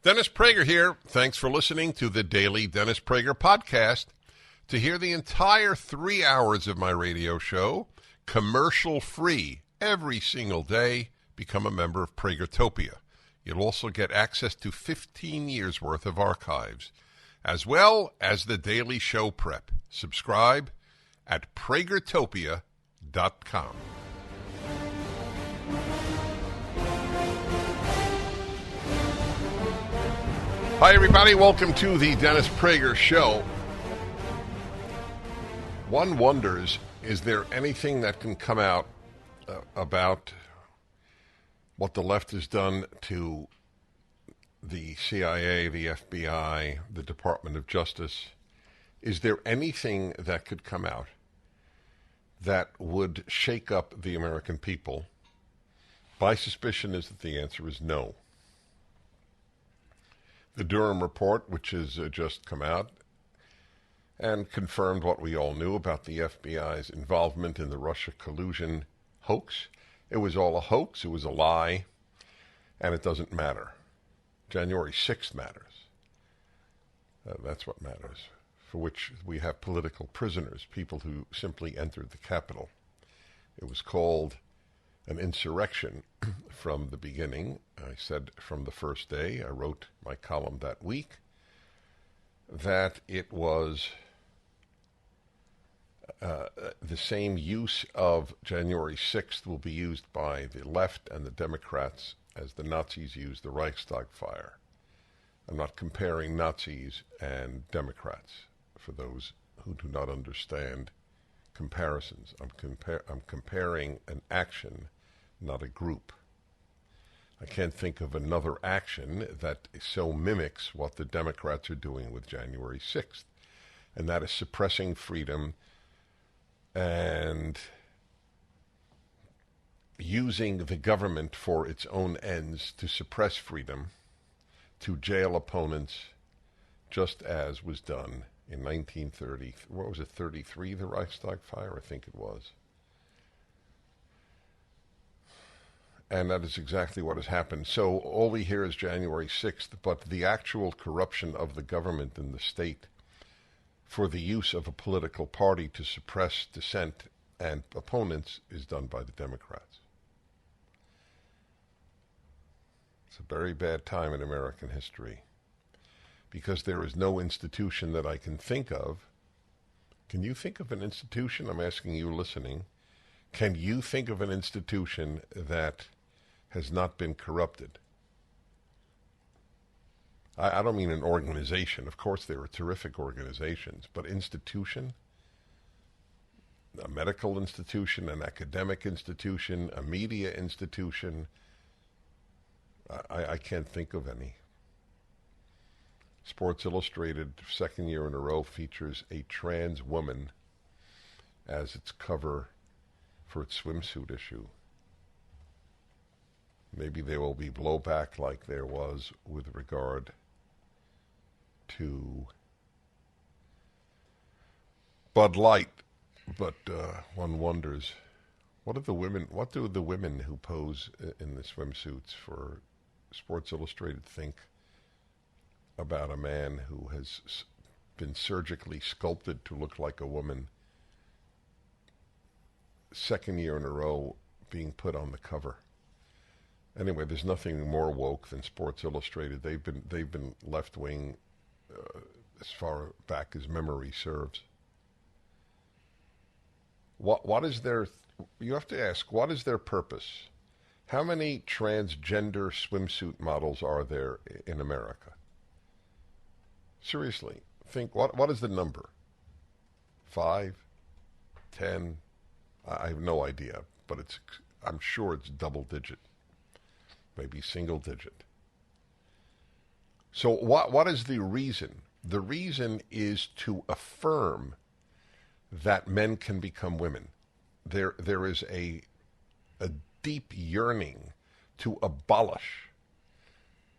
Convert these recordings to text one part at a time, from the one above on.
Dennis Prager here. Thanks for listening to the Daily Dennis Prager Podcast. To hear the entire 3 hours of my radio show, commercial-free, every single day, become a member of Pragertopia. You'll also get access to 15 years' worth of archives, as well as the daily show prep. Subscribe at Pragertopia.com. Hi, everybody. Welcome to the Dennis Prager Show. One wonders, is there anything that can come out about what the left has done to the CIA, the FBI, the Department of Justice? Is there anything that could come out that would shake up the American people? My suspicion is that the answer is no. The Durham Report, which has just come out and confirmed what we all knew about the FBI's involvement in the Russia Collusion Hoax. It was all a hoax, it was a lie, and it doesn't matter. January 6th matters. That's what matters, for which we have political prisoners, people who simply entered the Capitol. It was called an insurrection from the beginning. I said from the first day, I wrote my column that week, that it was the same use of January 6th will be used by the left and the Democrats as the Nazis used the Reichstag fire. I'm not comparing Nazis and Democrats, for those who do not understand comparisons. I'm comparing an action, not a group. I can't think of another action that so mimics what the Democrats are doing with January 6th, and that is suppressing freedom and using the government for its own ends to suppress freedom, to jail opponents, just as was done in 1930, what was it, 33, the Reichstag fire, I think it was. And that is exactly what has happened. So all we hear is January 6th, but the actual corruption of the government and the state for the use of a political party to suppress dissent and opponents is done by the Democrats. It's a very bad time in American history, because there is no institution that I can think of. Can you think of an institution? I'm asking you listening. Can you think of an institution that has not been corrupted? I don't mean an organization. Of course, there are terrific organizations, but institution, a medical institution, an academic institution, a media institution, I can't think of any. Sports Illustrated, second year in a row, features a trans woman as its cover for its swimsuit issue. Maybe there will be blowback like there was with regard to Bud Light, but one wonders, what do the women who pose in the swimsuits for Sports Illustrated think about a man who has been surgically sculpted to look like a woman, second year in a row being put on the cover? Anyway, there's nothing more woke than Sports Illustrated. They've been left wing as far back as memory serves. What is their? You have to ask, what is their purpose? How many transgender swimsuit models are there in America? Seriously, think, what is the number? 5, 10? I have no idea, but I'm sure it's double digit, maybe single digit. So what is the reason? The reason is to affirm that men can become women. There is a deep yearning to abolish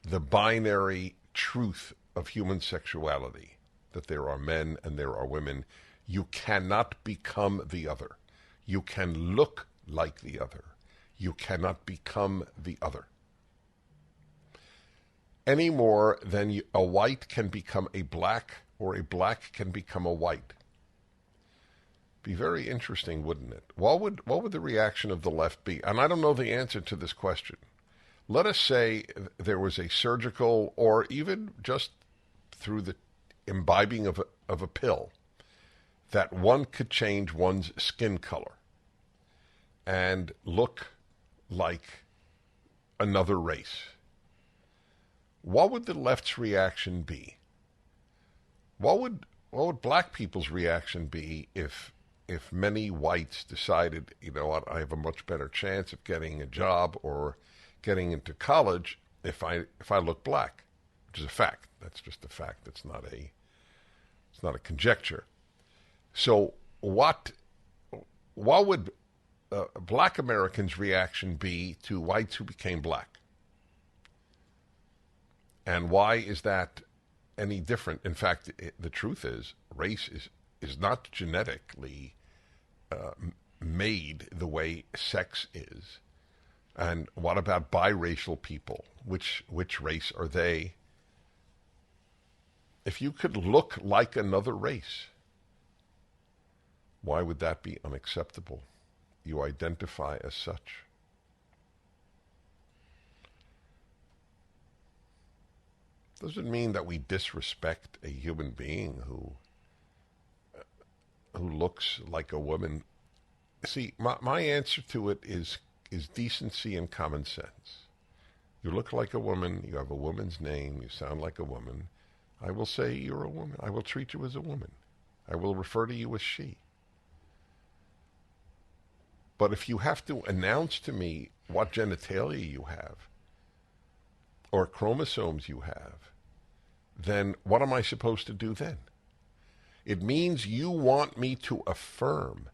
the binary truth of human sexuality, that there are men and there are women. You cannot become the other. You can look like the other. You cannot become the other. any more than a white can become a black or a black can become a white. Be very interesting, wouldn't it? What would the reaction of the left be? And I don't know the answer to this question. Let us say there was a surgical, or even just through the imbibing of a pill, that one could change one's skin color and look like another race. What would the left's reaction be? What would black people's reaction be if many whites decided, you know what, I have a much better chance of getting a job or getting into college if I look black, which is a fact. That's just a fact. It's not a conjecture. So what would black Americans' reaction be to whites who became black? And why is that any different? In fact, the truth is, race is not genetically made the way sex is. And what about biracial people? Which race are they? If you could look like another race, why would that be unacceptable? You identify as such. Doesn't mean that we disrespect a human being who looks like a woman. See, my answer to it is decency and common sense. You look like a woman, you have a woman's name, you sound like a woman. I will say you're a woman. I will treat you as a woman. I will refer to you as she. But if you have to announce to me what genitalia you have or chromosomes you have, then what am I supposed to do then? It means you want me to affirm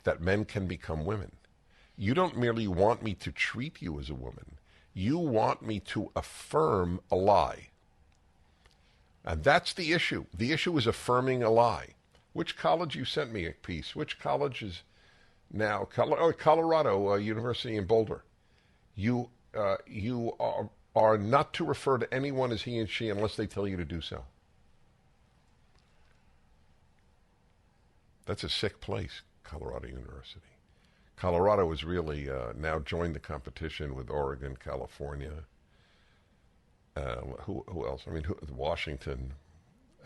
that men can become women. You don't merely want me to treat you as a woman. You want me to affirm a lie. And that's the issue. The issue is affirming a lie. Which college? You sent me a piece. Which college is now? Colorado University in Boulder. You are not to refer to anyone as he and she unless they tell you to do so. That's a sick place, Colorado University. Colorado has really now joined the competition with Oregon, California. Who else? I mean, Washington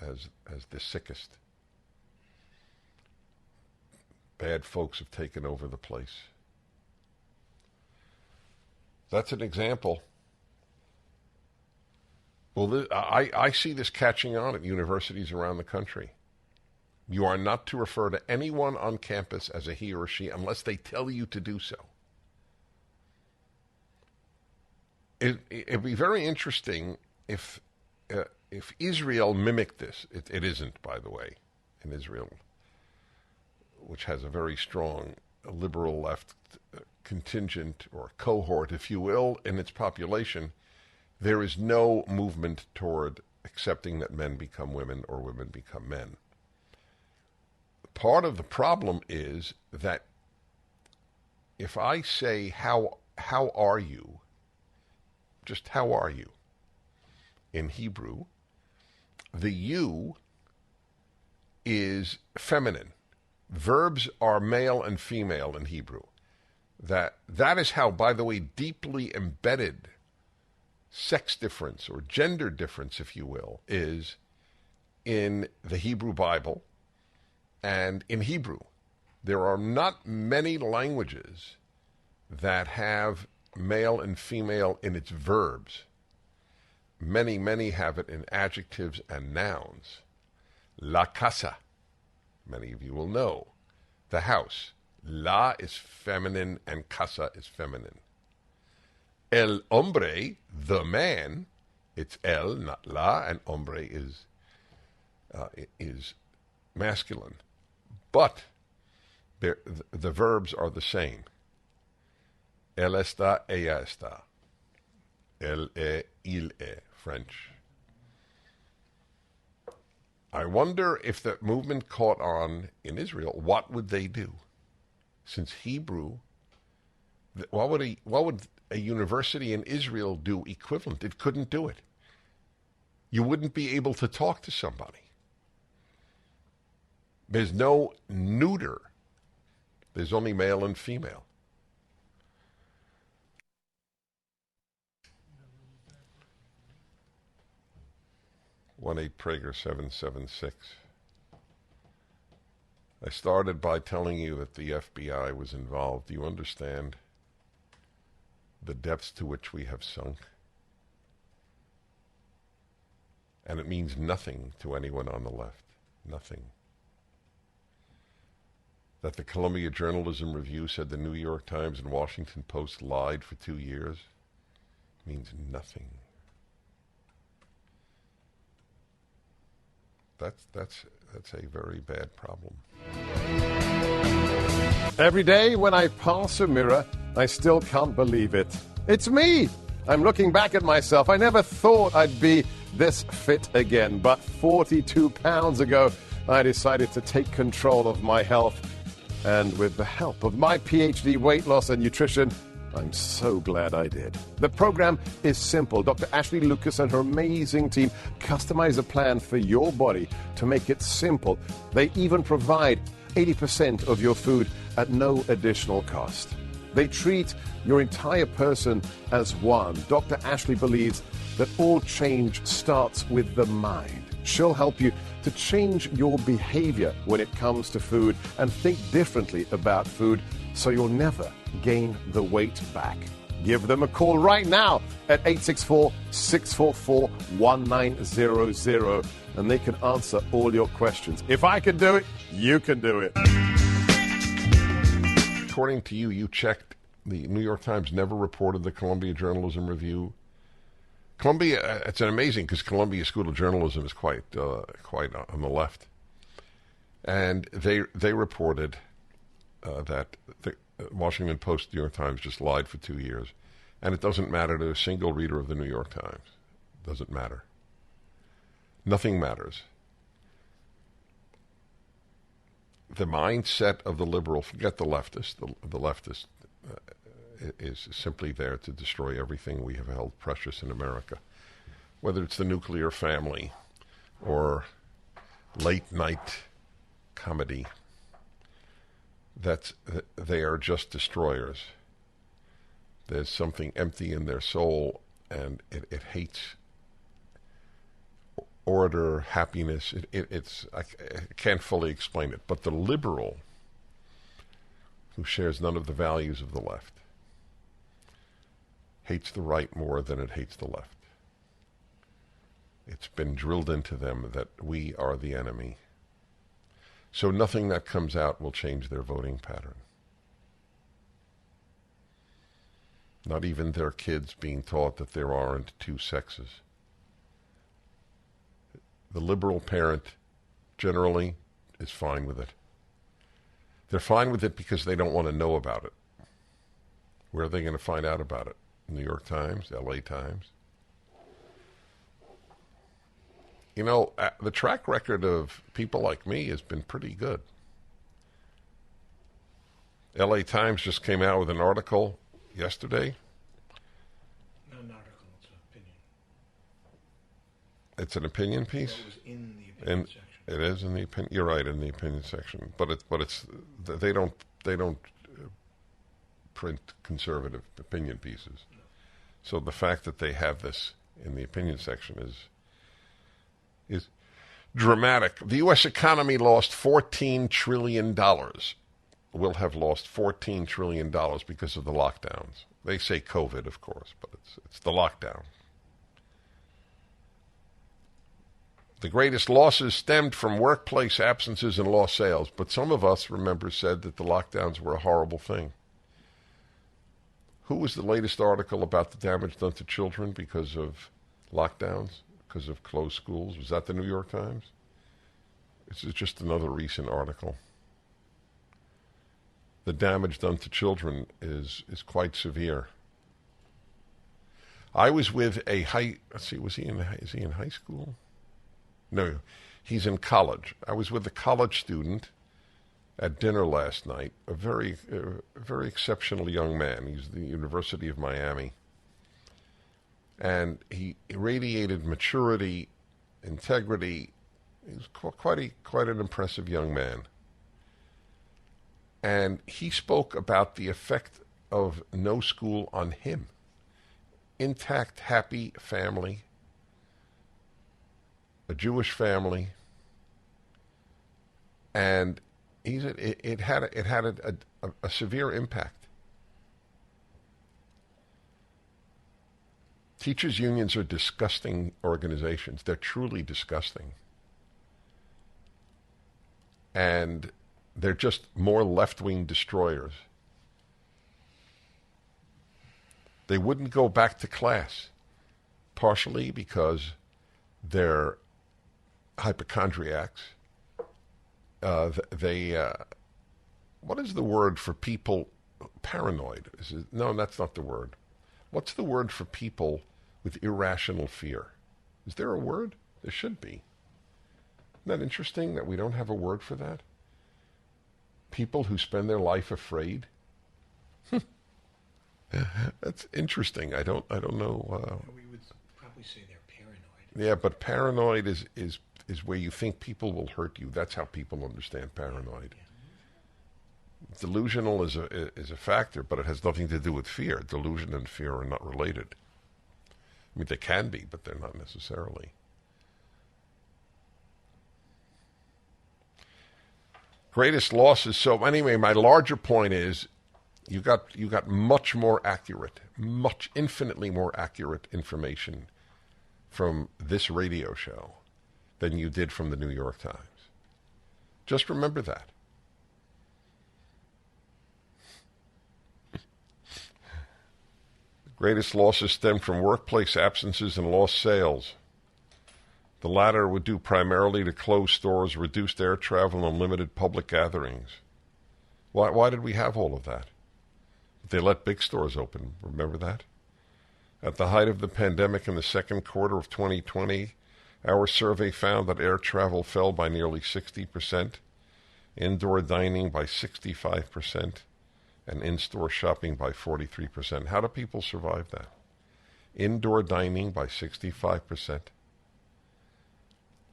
as the sickest. Bad folks have taken over the place. That's an example. Well, I see this catching on at universities around the country. You are not to refer to anyone on campus as a he or she unless they tell you to do so. It'd be very interesting if Israel mimicked this. It isn't, by the way, in Israel, which has a very strong liberal left contingent or cohort, if you will, in its population. There is no movement toward accepting that men become women or women become men. Part of the problem is that if I say, how are you? Just how are you? In Hebrew, the you is feminine. Verbs are male and female in Hebrew. That is how, by the way, deeply embedded sex difference or gender difference, if you will, is in the Hebrew Bible and in Hebrew. There are not many languages that have male and female in its verbs. Many have it in adjectives and nouns. La casa, many of you will know, the house. La is feminine and casa is feminine. El hombre, the man, it's el, not la, and hombre is masculine. But the verbs are the same. Elle está, ella está. Elle est, il est, French. I wonder if the movement caught on in Israel, what would they do? Since Hebrew, what would a university in Israel do equivalent? It couldn't do it. You wouldn't be able to talk to somebody. There's no neuter. There's only male and female. One eight Prager 776. I started by telling you that the FBI was involved. Do you understand the depths to which we have sunk? And it means nothing to anyone on the left. Nothing. That the Columbia Journalism Review said the New York Times and Washington Post lied for 2 years means nothing. That's a very bad problem. Every day when I pass a mirror, I still can't believe it. It's me! I'm looking back at myself. I never thought I'd be this fit again, but 42 pounds ago, I decided to take control of my health. And with the help of my PhD weight loss and nutrition, I'm so glad I did. The program is simple. Dr. Ashley Lucas and her amazing team customize a plan for your body to make it simple. They even provide 80% of your food at no additional cost. They treat your entire person as one. Dr. Ashley believes that all change starts with the mind. She'll help you to change your behavior when it comes to food and think differently about food so you'll never gain the weight back. Give them a call right now at 864-644-1900 and they can answer all your questions. If I can do it, you can do it. According to you, you checked. The New York Times never reported the Columbia Journalism Review. Columbia, it's amazing because Columbia School of Journalism is quite on the left. And they reported that the Washington Post, New York Times just lied for 2 years. And it doesn't matter to a single reader of the New York Times. It doesn't matter. Nothing matters. The mindset of the liberal, forget the leftist. The leftist is simply there to destroy everything we have held precious in America, whether it's the nuclear family or late night comedy. They are just destroyers. There's something empty in their soul, and it hates order, happiness. I can't fully explain it, but the liberal who shares none of the values of the left hates the right more than it hates the left. It's been drilled into them that we are the enemy. So nothing that comes out will change their voting pattern. Not even their kids being taught that there aren't two sexes. The liberal parent generally is fine with it. They're fine with it because they don't want to know about it. Where are they going to find out about it? New York Times, LA Times. You know, the track record of people like me has been pretty good. LA Times just came out with an article yesterday. Not an article, it's an opinion. It's an opinion piece? It was in the opinion section. It is in the opinion. You're right, in the opinion section. But it's they don't print conservative opinion pieces. No. So the fact that they have this in the opinion section is dramatic. The U.S. economy lost $14 trillion. Will have lost $14 trillion because of the lockdowns. They say COVID, of course, but it's the lockdown. The greatest losses stemmed from workplace absences and lost sales, but some of us, remember, said that the lockdowns were a horrible thing. Who was the latest article about the damage done to children because of lockdowns, because of closed schools? Was that the New York Times? This is just another recent article. The damage done to children is quite severe. I was with a is he in high school? No, he's in college. I was with a college student at dinner last night, a very exceptional young man. He's at the University of Miami. And he radiated maturity integrity. He's quite an impressive young man. And he spoke about the effect of no school on him. Intact, happy family, a Jewish family, and it had a severe impact. Teachers' unions are disgusting organizations. They're truly disgusting. And they're just more left-wing destroyers. They wouldn't go back to class, partially because they're hypochondriacs. What is the word for people? Paranoid. No, that's not the word. What's the word for people with irrational fear? Is there a word? There should be. Isn't that interesting that we don't have a word for that? People who spend their life afraid. That's interesting. I don't know. We would probably say they're paranoid. Yeah, but paranoid is where you think people will hurt you. That's how people understand paranoid. Yeah. Delusional is a factor, but it has nothing to do with fear. Delusion and fear are not related. I mean, they can be, but they're not necessarily. Greatest losses. So anyway, my larger point is you got much more accurate, infinitely more accurate information from this radio show than you did from the New York Times. Just remember that. The greatest losses stem from workplace absences and lost sales. The latter would due primarily to closed stores, reduced air travel, and limited public gatherings. Why did we have all of that? They let big stores open. Remember that? At the height of the pandemic in the second quarter of 2020, our survey found that air travel fell by nearly 60%, indoor dining by 65%, and in-store shopping by 43%. How do people survive that? Indoor dining by 65%.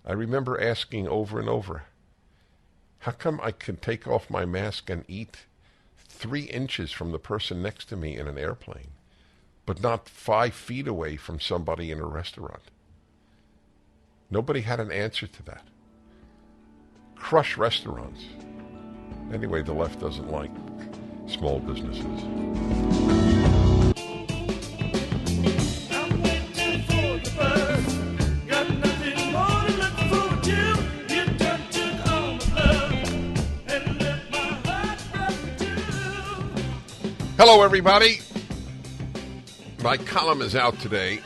I remember asking over and over, how come I can take off my mask and eat 3 inches from the person next to me in an airplane, but not 5 feet away from somebody in a restaurant? Nobody had an answer to that. Crush restaurants. Anyway, the left doesn't like small businesses. Hello, everybody. My column is out today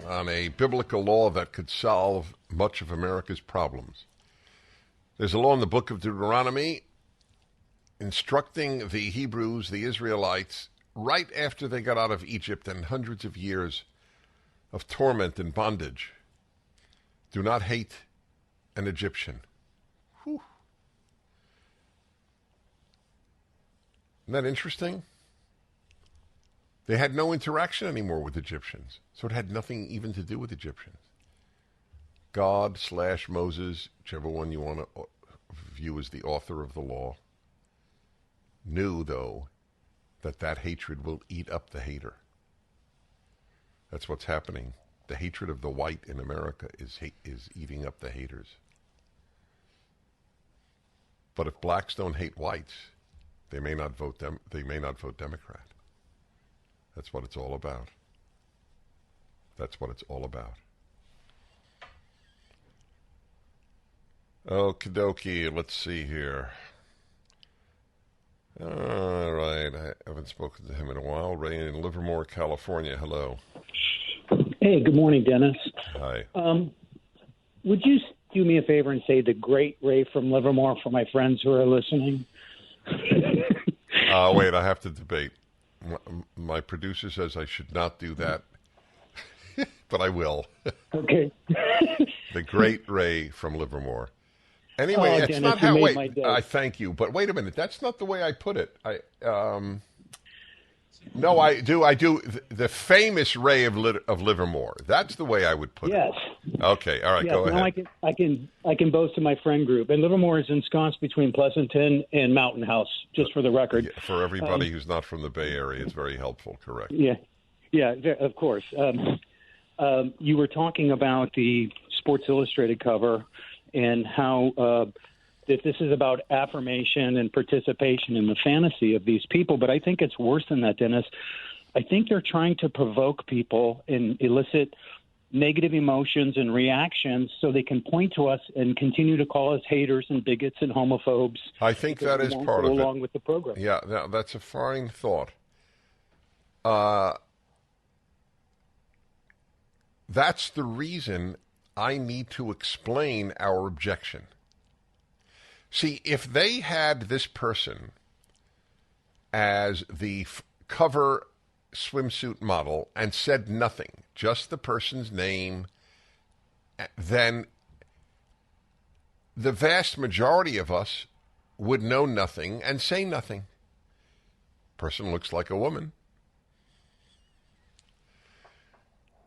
on a biblical law that could solve much of America's problems. There's a law in the book of Deuteronomy instructing the Hebrews, the Israelites, right after they got out of Egypt and hundreds of years of torment and bondage. Do not hate an Egyptian. Whew. Isn't that interesting? They had no interaction anymore with Egyptians, so it had nothing even to do with Egyptians. God/Moses, whichever one you want to view as the author of the law, knew, though, that hatred will eat up the hater. That's what's happening. The hatred of the white in America is eating up the haters. But if blacks don't hate whites, they may not vote Democrat. That's what it's all about. That's what it's all about. Okie dokie, let's see here. All right, I haven't spoken to him in a while. Ray in Livermore, California. Hello. Hey, good morning, Dennis. Hi. Would you do me a favor and say the great Ray from Livermore for my friends who are listening? Wait, I have to debate. My producer says I should not do that, but I will. Okay. The great Ray from Livermore. Anyway, it's not how. Wait, I thank you, but wait a minute. That's not the way I put it. No, I do. The famous Ray of Livermore. That's the way I would put Yes. it. Okay. All right. Yes. Go Now ahead. I can boast of my friend group, and Livermore is ensconced between Pleasanton and Mountain House. Just for the record. Yeah, for everybody who's not from the Bay Area, it's very helpful. Correct. Yeah. Of course. You were talking about the Sports Illustrated cover and how that this is about affirmation and participation in the fantasy of these people. But I think it's worse than that, Dennis. I think they're trying to provoke people and elicit negative emotions and reactions so they can point to us and continue to call us haters and bigots and homophobes. I think that is part of it. Along with the program. Yeah, that's a fine thought. That's the reason I need to explain our objection. See, if they had this person as the cover swimsuit model and said nothing, just the person's name, then the vast majority of us would know nothing and say nothing. Person looks like a woman.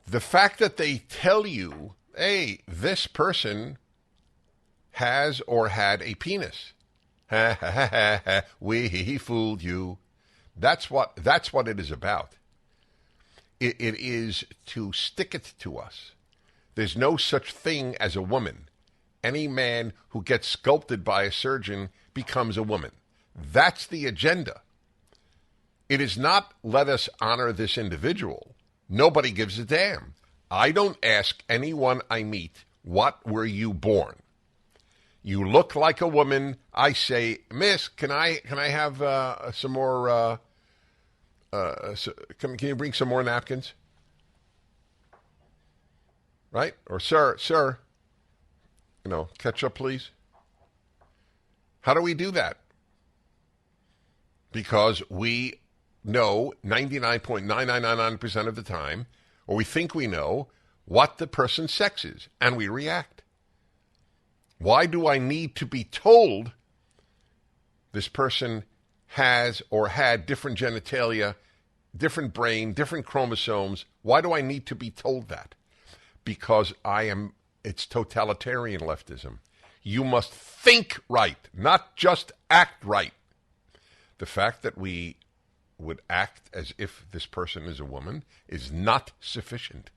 The fact that they tell you, hey, this person has or had a penis. Ha ha ha ha ha. We fooled you. That's what it is about. It is to stick it to us. There's no such thing as a woman. Any man who gets sculpted by a surgeon becomes a woman. That's the agenda. It is not let us honor this individual. Nobody gives a damn. I don't ask anyone I meet, what were you born? You look like a woman. I say, Miss, can I have some more? Can you bring some more napkins? Right? Or sir, ketchup, please. How do we do that? Because we know 99.9999% of the time, or we think we know, what the person's sex is, and we react. Why do I need to be told this person has or had different genitalia, different brain, different chromosomes? Why do I need to be told that? Because it's totalitarian leftism. You must think right, not just act right. The fact that we would act as if this person is a woman is not sufficient.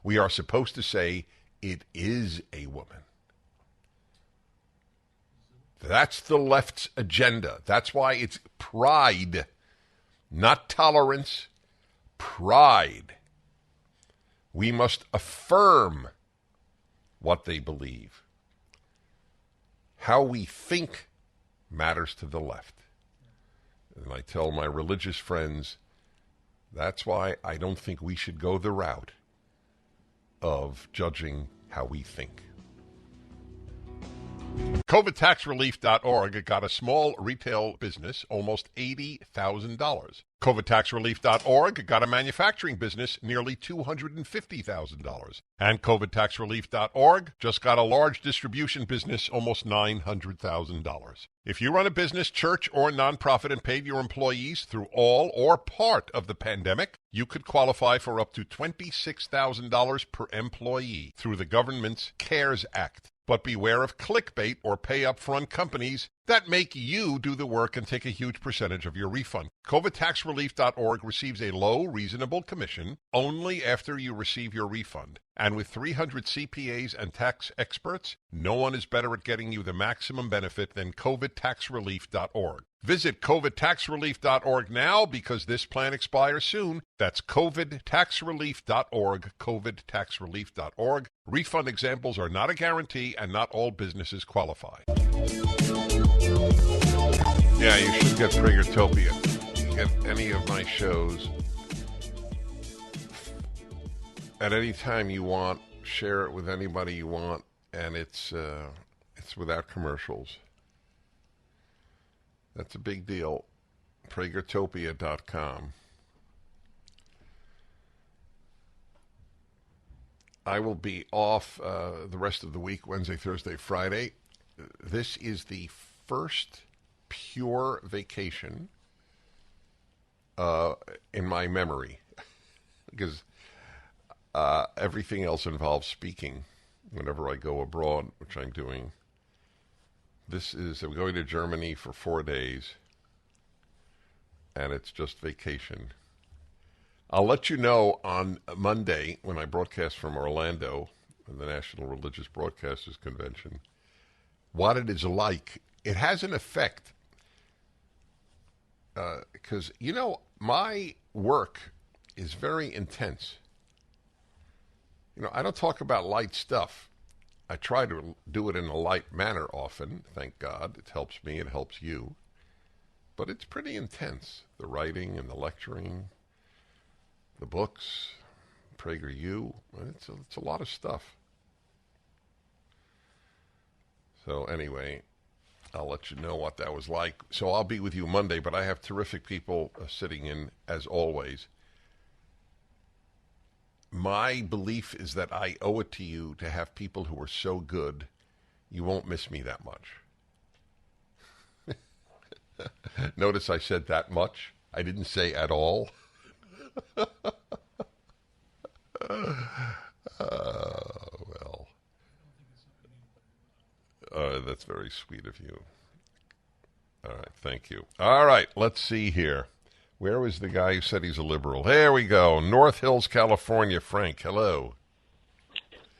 We are supposed to say, it is a woman. That's the left's agenda. That's why it's pride, not tolerance, pride. We must affirm what they believe. How we think matters to the left. And I tell my religious friends, that's why I don't think we should go the route of judging how we think. COVIDtaxrelief.org got a small retail business almost $80,000. COVIDtaxrelief.org got a manufacturing business nearly $250,000. And COVIDtaxrelief.org just got a large distribution business almost $900,000. If you run a business, church, or nonprofit and paid your employees through all or part of the pandemic, you could qualify for up to $26,000 per employee through the government's CARES Act. But beware of clickbait or pay-up-front companies that make you do the work and take a huge percentage of your refund. COVIDtaxrelief.org receives a low, reasonable commission only after you receive your refund. And with 300 CPAs and tax experts, no one is better at getting you the maximum benefit than COVIDtaxrelief.org. Visit COVIDtaxrelief.org now because this plan expires soon. That's COVIDtaxrelief.org, COVIDtaxrelief.org. Refund examples are not a guarantee and not all businesses qualify. Yeah, you should get Pragertopia. Get any of my shows at any time you want. Share it with anybody you want, and it's without commercials. That's a big deal. Pragertopia.com. I will be off the rest of the week, Wednesday, Thursday, Friday. This is the first pure vacation in my memory because everything else involves speaking whenever I go abroad, which I'm doing. I'm going to Germany for 4 days, and it's just vacation. I'll let you know on Monday when I broadcast from Orlando, the National Religious Broadcasters Convention, what it is like. It has an effect because, my work is very intense. I don't talk about light stuff. I try to do it in a light manner often, thank God. It helps me, it helps you. But it's pretty intense, the writing and the lecturing, the books, Prager U. It's a lot of stuff. So anyway, I'll let you know what that was like. So I'll be with you Monday, but I have terrific people sitting in, as always. My belief is that I owe it to you to have people who are so good, you won't miss me that much. Notice I said that much. I didn't say at all. Well, that's very sweet of you. All right, thank you. All right, let's see here. Where was the guy who said he's a liberal? There we go. North Hills, California. Frank, hello.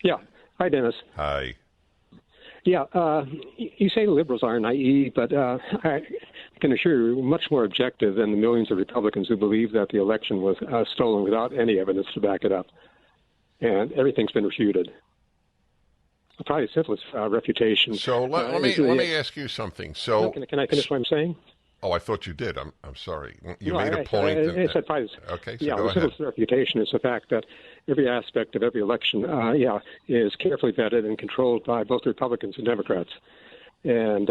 Yeah. Hi, Dennis. Hi. Yeah, you say liberals are naive, but I can assure you we're much more objective than the millions of Republicans who believe that the election was stolen without any evidence to back it up. And everything's been refuted. Probably the simplest refutation. So let me ask you something. So can I finish what I'm saying? Oh, I thought you did. I'm sorry. You made a point. Okay, so go ahead. The reputation is the fact that every aspect of every election, is carefully vetted and controlled by both Republicans and Democrats. And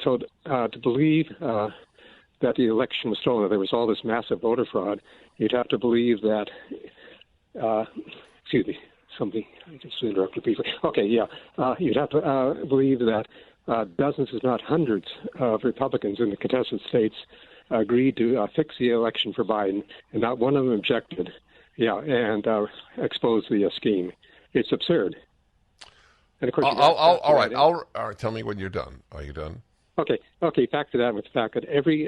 so to believe that the election was stolen, that there was all this massive voter fraud, you'd have to believe that. Excuse me. Somebody I just interrupted people. Okay, yeah. You'd have to believe that dozens, if not hundreds, of Republicans in the contested states agreed to fix the election for Biden, and not one of them objected. Yeah, and exposed the scheme. It's absurd. And of course, all right. All right. Tell me when you're done. Are you done? Okay. Factor that with the fact that every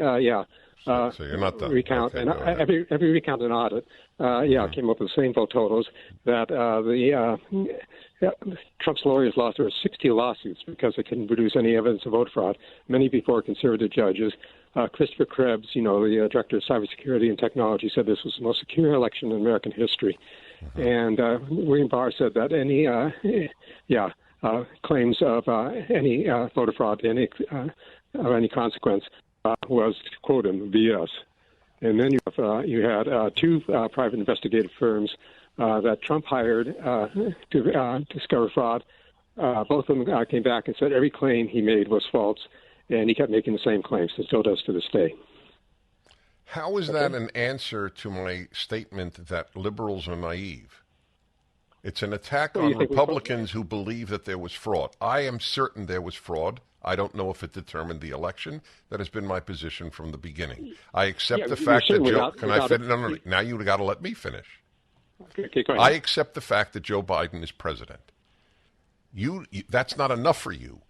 so you're not done. Recount okay, and every recount and audit, came up with the same vote totals that Trump's lawyers lost. There were 60 lawsuits because they couldn't produce any evidence of vote fraud. Many before conservative judges. Christopher Krebs, the director of cybersecurity and technology, said this was the most secure election in American history. And William Barr said that any claims of any voter fraud, of any consequence, was, to quote him, BS. And then you had two private investigative firms that Trump hired to discover fraud. Both of them came back and said every claim he made was false, and he kept making the same claims and still does to this day. How is that an answer to my statement that liberals are naive? It's an attack on Republicans who believe that there was fraud. I am certain there was fraud. I don't know if it determined the election. That has been my position from the beginning. I accept the fact that Joe... Can I finish? No. Now you've got to let me finish. Okay, go ahead. I accept the fact that Joe Biden is president. You that's not enough for you.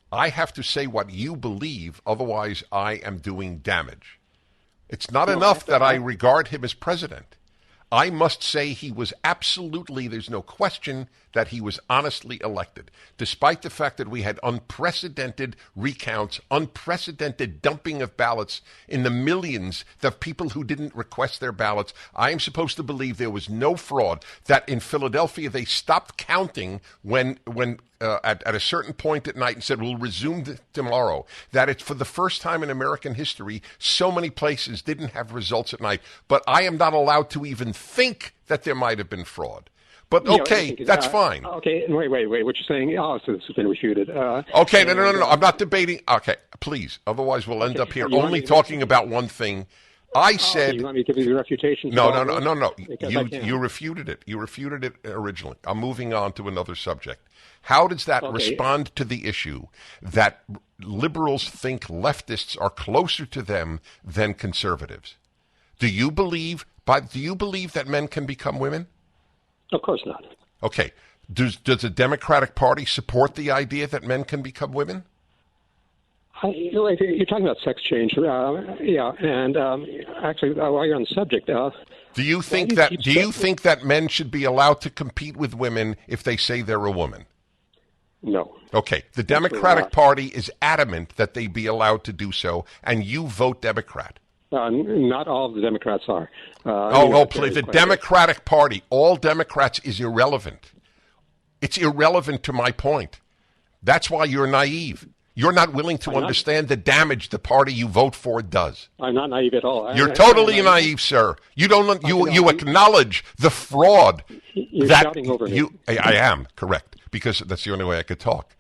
I have to say what you believe, otherwise I am doing damage. It's not enough that I regard him as president. I must say he was absolutely, there's no question that he was honestly elected, despite the fact that we had unprecedented recounts, unprecedented dumping of ballots in the millions of people who didn't request their ballots. I am supposed to believe there was no fraud, that in Philadelphia they stopped counting when at a certain point at night and said, we'll resume tomorrow, that it's for the first time in American history, so many places didn't have results at night. But I am not allowed to even think that there might have been fraud. But okay, that's fine. Okay, wait. What you're saying, so this has been refuted. Okay, no. I'm not debating. Okay, please. Otherwise, we'll end up here only talking about one thing. I said... You want me to give you the refutation? No. You refuted it. You refuted it originally. I'm moving on to another subject. How does that respond to the issue that liberals think leftists are closer to them than conservatives? Do you believe that men can become women? Of course not. Okay. Does the Democratic Party support the idea that men can become women? You're talking about sex change, yeah. And actually, while you're on the subject, do you think that men should be allowed to compete with women if they say they're a woman? No. Okay. The Democratic Party is adamant that they be allowed to do so, and you vote Democrat. Not all of the Democrats are. Please. The Democratic Party, all Democrats is irrelevant. It's irrelevant to my point. That's why you're naive. You're not willing to understand the damage the party you vote for does. I'm not naive at all. You're totally naive, sir. You don't. You acknowledge the fraud. You're shouting over me. I am correct, because that's the only way I could talk.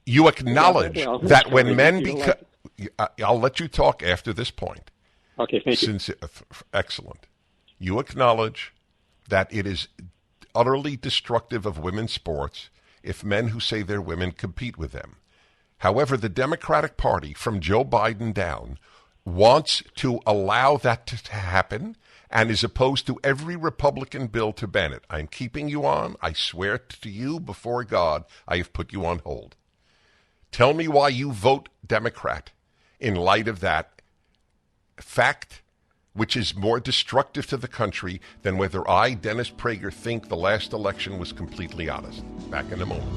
You acknowledge that when men become. I'll let you talk after this point. Okay, thank you. Excellent. You acknowledge that it is utterly destructive of women's sports if men who say they're women compete with them. However, the Democratic Party, from Joe Biden down, wants to allow that to happen and is opposed to every Republican bill to ban it. I'm keeping you on. I swear to you before God, I have put you on hold. Tell me why you vote Democrat in light of that fact, which is more destructive to the country than whether I, Dennis Prager, think the last election was completely honest. Back in a moment.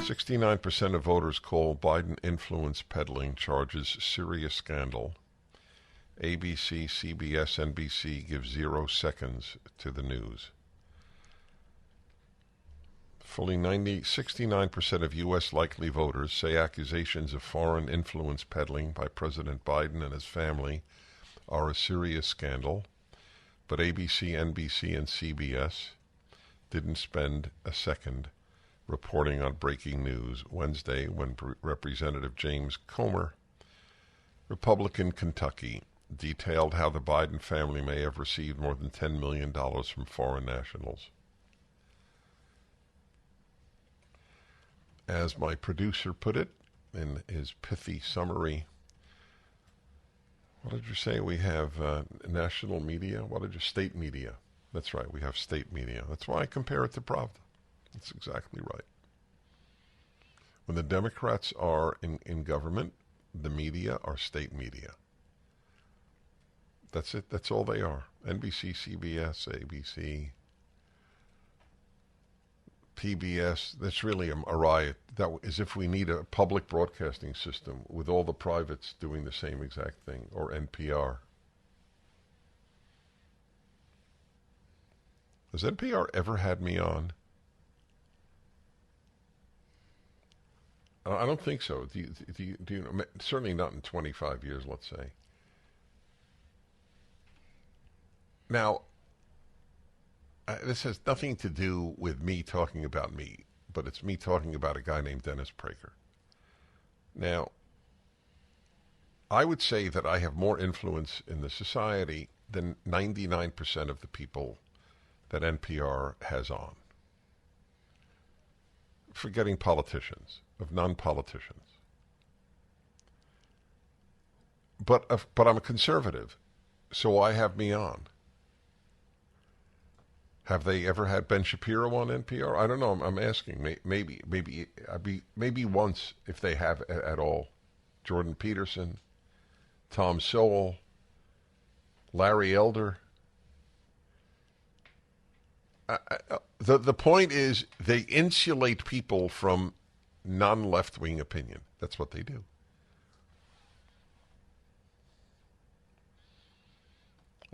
69% of voters call Biden influence peddling charges serious scandal. ABC, CBS, NBC give 0 seconds to the news. Fully 69% of U.S. likely voters say accusations of foreign influence peddling by President Biden and his family are a serious scandal, but ABC, NBC, and CBS didn't spend a second reporting on breaking news Wednesday when Representative James Comer, Republican Kentucky, detailed how the Biden family may have received more than $10 million from foreign nationals. As my producer put it in his pithy summary, what did you say? We have national media? What did you state media? That's right, we have state media. That's why I compare it to Pravda. That's exactly right. When the Democrats are in government, the media are state media. That's it. That's all they are. NBC, CBS, ABC, PBS. That's really a riot. That is if we need a public broadcasting system with all the privates doing the same exact thing, or NPR. Has NPR ever had me on? I don't think so. Do you know? Certainly not in 25 years, let's say. Now, this has nothing to do with me talking about me, but it's me talking about a guy named Dennis Prager. Now, I would say that I have more influence in the society than 99% of the people that NPR has on. Forgetting politicians, of non-politicians. But I'm a conservative, so I have me on. Have they ever had Ben Shapiro on NPR? I don't know. I'm asking. Maybe once, if they have at all. Jordan Peterson, Tom Sowell, Larry Elder. The point is they insulate people from non-left-wing opinion. That's what they do.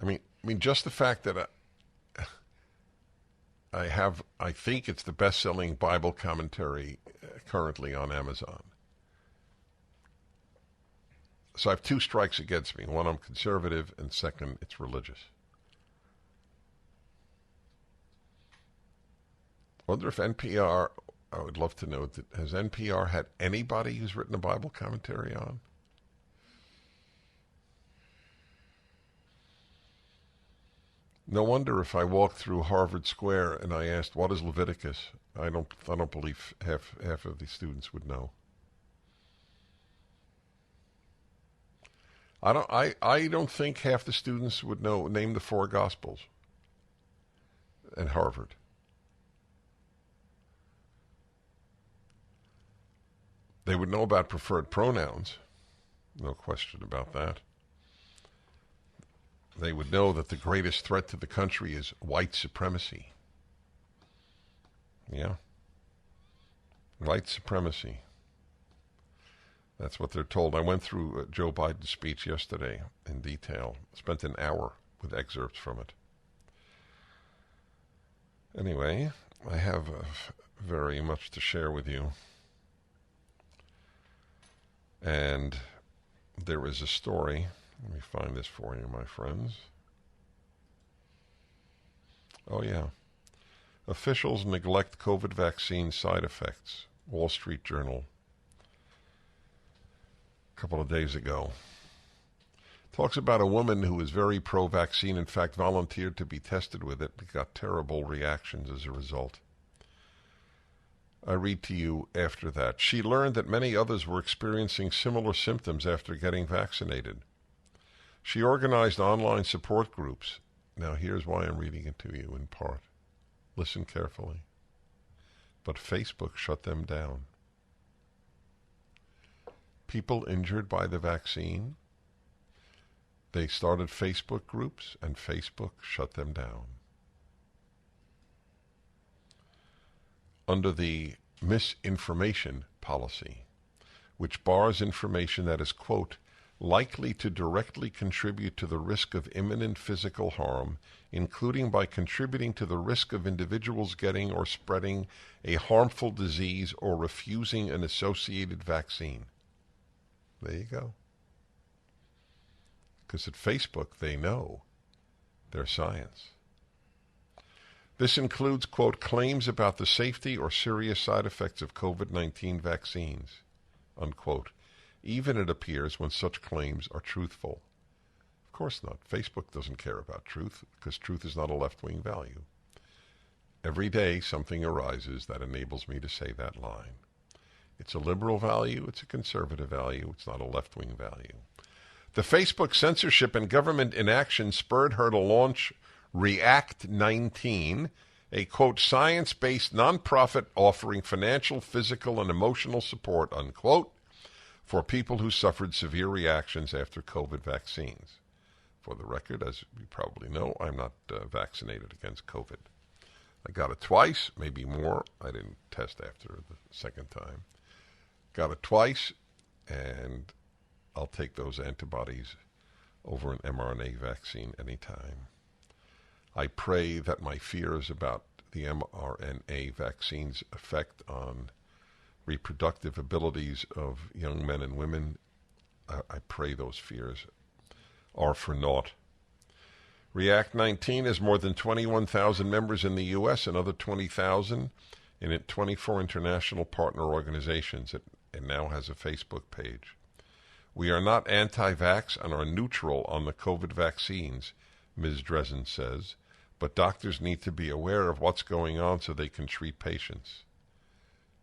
I mean, just the fact that I think it's the best-selling Bible commentary currently on Amazon. So I have 2 strikes against me. One, I'm conservative, and second, it's religious. I wonder if NPR, I would love to know, has NPR had anybody who's written a Bible commentary on? No wonder if I walked through Harvard Square and I asked, what is Leviticus? I don't believe half of the students would know. I don't think half the students would name the four Gospels at Harvard. They would know about preferred pronouns. No question about that. They would know that the greatest threat to the country is white supremacy. Yeah. White supremacy. That's what they're told. I went through Joe Biden's speech yesterday in detail. Spent an hour with excerpts from it. Anyway, I have very much to share with you. And there is a story. Let me find this for you, my friends. Oh, yeah. Officials neglect COVID vaccine side effects. Wall Street Journal. A couple of days ago. Talks about a woman who was very pro-vaccine, in fact volunteered to be tested with it, but got terrible reactions as a result. I read to you after that. She learned that many others were experiencing similar symptoms after getting vaccinated. She organized online support groups. Now here's why I'm reading it to you in part. Listen carefully. But Facebook shut them down. People injured by the vaccine, they started Facebook groups and Facebook shut them down. Under the misinformation policy, which bars information that is, quote, likely to directly contribute to the risk of imminent physical harm, including by contributing to the risk of individuals getting or spreading a harmful disease or refusing an associated vaccine. There you go. Because at Facebook, they know their science. This includes, quote, claims about the safety or serious side effects of COVID-19 vaccines, unquote, even it appears when such claims are truthful. Of course not. Facebook doesn't care about truth because truth is not a left-wing value. Every day something arises that enables me to say that line. It's a liberal value, it's a conservative value, it's not a left-wing value. The Facebook censorship and government inaction spurred her to launch React 19, a, quote, science-based nonprofit offering financial, physical, and emotional support, unquote, for people who suffered severe reactions after COVID vaccines. For the record, as you probably know, I'm not vaccinated against COVID. I got it twice, maybe more. I didn't test after the second time. Got it twice, and I'll take those antibodies over an mRNA vaccine anytime. I pray that my fears about the mRNA vaccine's effect on reproductive abilities of young men and women, I pray those fears are for naught. React 19 has more than 21,000 members in the U.S. and other 20,000 in 24 international partner organizations. It now has a Facebook page. We are not anti-vax and are neutral on the COVID vaccines, Ms. Dresden says, but doctors need to be aware of what's going on so they can treat patients.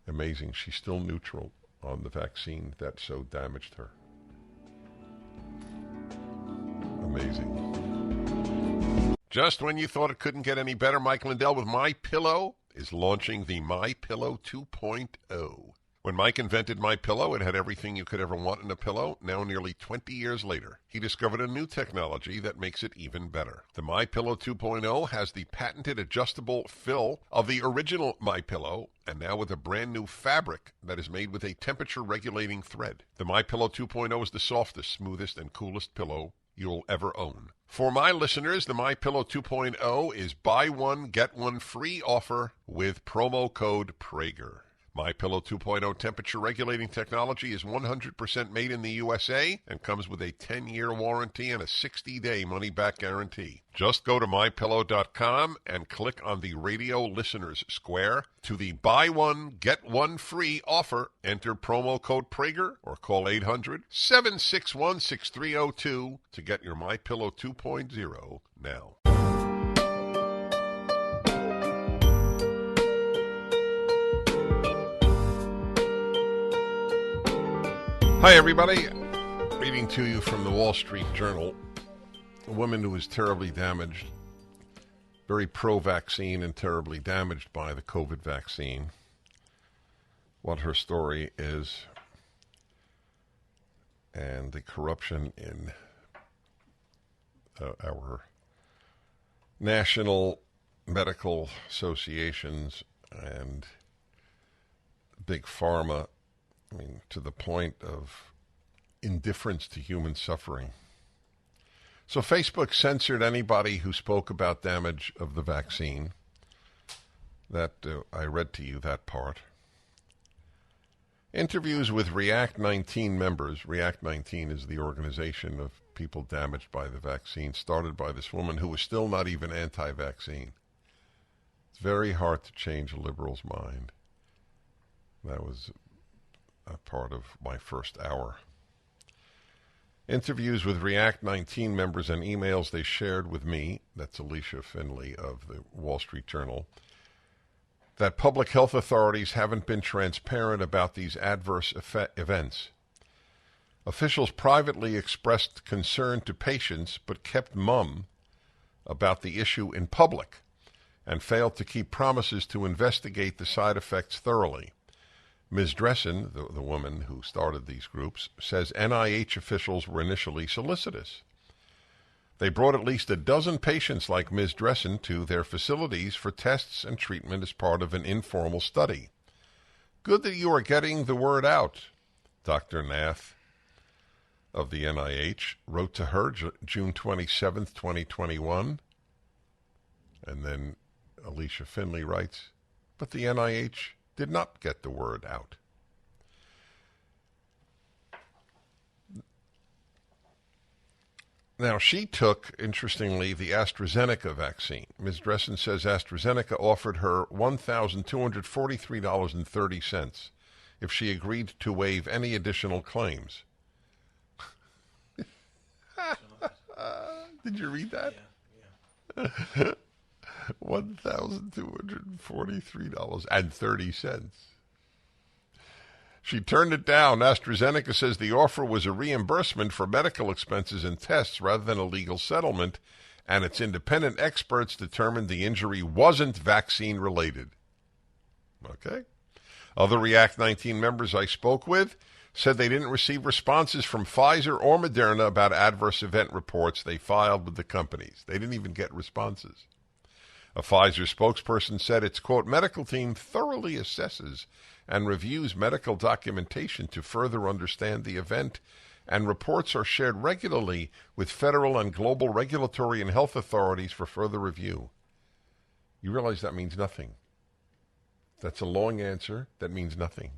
Amazing. She's still neutral on the vaccine that so damaged her. Amazing. Just when you thought it couldn't get any better, Mike Lindell with MyPillow is launching the MyPillow 2.0. When Mike invented MyPillow, it had everything you could ever want in a pillow. Now, nearly 20 years later, he discovered a new technology that makes it even better. The MyPillow 2.0 has the patented adjustable fill of the original MyPillow, and now with a brand new fabric that is made with a temperature-regulating thread. The MyPillow 2.0 is the softest, smoothest, and coolest pillow you'll ever own. For my listeners, the MyPillow 2.0 is buy one, get one free offer with promo code Prager. MyPillow 2.0 temperature-regulating technology is 100% made in the USA and comes with a 10-year warranty and a 60-day money-back guarantee. Just go to MyPillow.com and click on the radio listeners square to the buy one, get one free offer. Enter promo code Prager or call 800-761-6302 to get your MyPillow 2.0 now. Hi, everybody. Reading reading to you from the Wall Street Journal. A woman who was terribly damaged, very pro-vaccine and terribly damaged by the COVID vaccine. What her story is, and the corruption in our national medical associations and big pharma, I mean, to the point of indifference to human suffering. So Facebook censored anybody who spoke about damage of the vaccine. That I read to you that part. Interviews with React 19 members. React 19 is the organization of people damaged by the vaccine, started by this woman who was still not even anti-vaccine. It's very hard to change a liberal's mind. That was a part of my first hour. Interviews with React 19 members and emails they shared with me, that's Alicia Finley of the Wall Street Journal, that public health authorities haven't been transparent about these adverse events. Officials privately expressed concern to patients but kept mum about the issue in public and failed to keep promises to investigate the side effects thoroughly. Ms. Dressen, the woman who started these groups, says NIH officials were initially solicitous. They brought at least a dozen patients like Ms. Dressen to their facilities for tests and treatment as part of an informal study. Good that you are getting the word out, Dr. Nath of the NIH wrote to her June 27, 2021. And then Alicia Finley writes, but the NIH did not get the word out. Now, she took, interestingly, the AstraZeneca vaccine. Ms. Dressen says AstraZeneca offered her $1,243.30 if she agreed to waive any additional claims. Did you read that? Yeah. $1,243.30. She turned it down. AstraZeneca says the offer was a reimbursement for medical expenses and tests rather than a legal settlement, and its independent experts determined the injury wasn't vaccine-related. Okay? Other React 19 members I spoke with said they didn't receive responses from Pfizer or Moderna about adverse event reports they filed with the companies. They didn't even get responses. A Pfizer spokesperson said its, quote, medical team thoroughly assesses and reviews medical documentation to further understand the event, and reports are shared regularly with federal and global regulatory and health authorities for further review. You realize that means nothing. That's a long answer. That means nothing.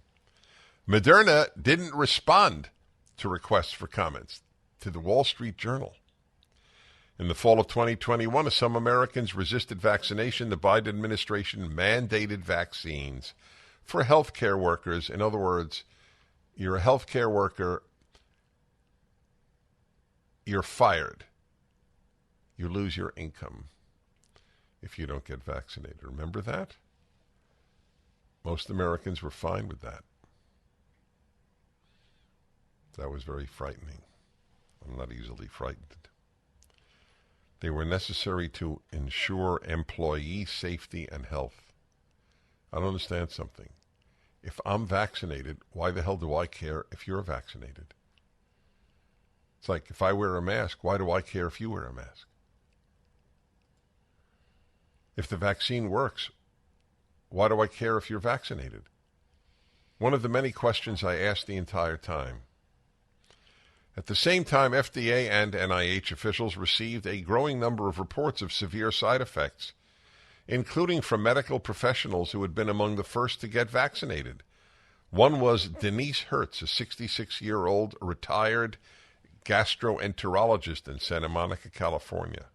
Moderna didn't respond to requests for comments to the Wall Street Journal. In the fall of 2021, as some Americans resisted vaccination, the Biden administration mandated vaccines for healthcare workers. In other words, you're a healthcare worker, you're fired. You lose your income if you don't get vaccinated. Remember that? Most Americans were fine with that. That was very frightening. I'm not easily frightened. They were necessary to ensure employee safety and health. I don't understand something. If I'm vaccinated, why the hell do I care if you're vaccinated? It's like, if I wear a mask, why do I care if you wear a mask? If the vaccine works, why do I care if you're vaccinated? One of the many questions I asked the entire time. At the same time, FDA and NIH officials received a growing number of reports of severe side effects, including from medical professionals who had been among the first to get vaccinated. One was Denise Hertz, a 66-year-old retired gastroenterologist in Santa Monica, California.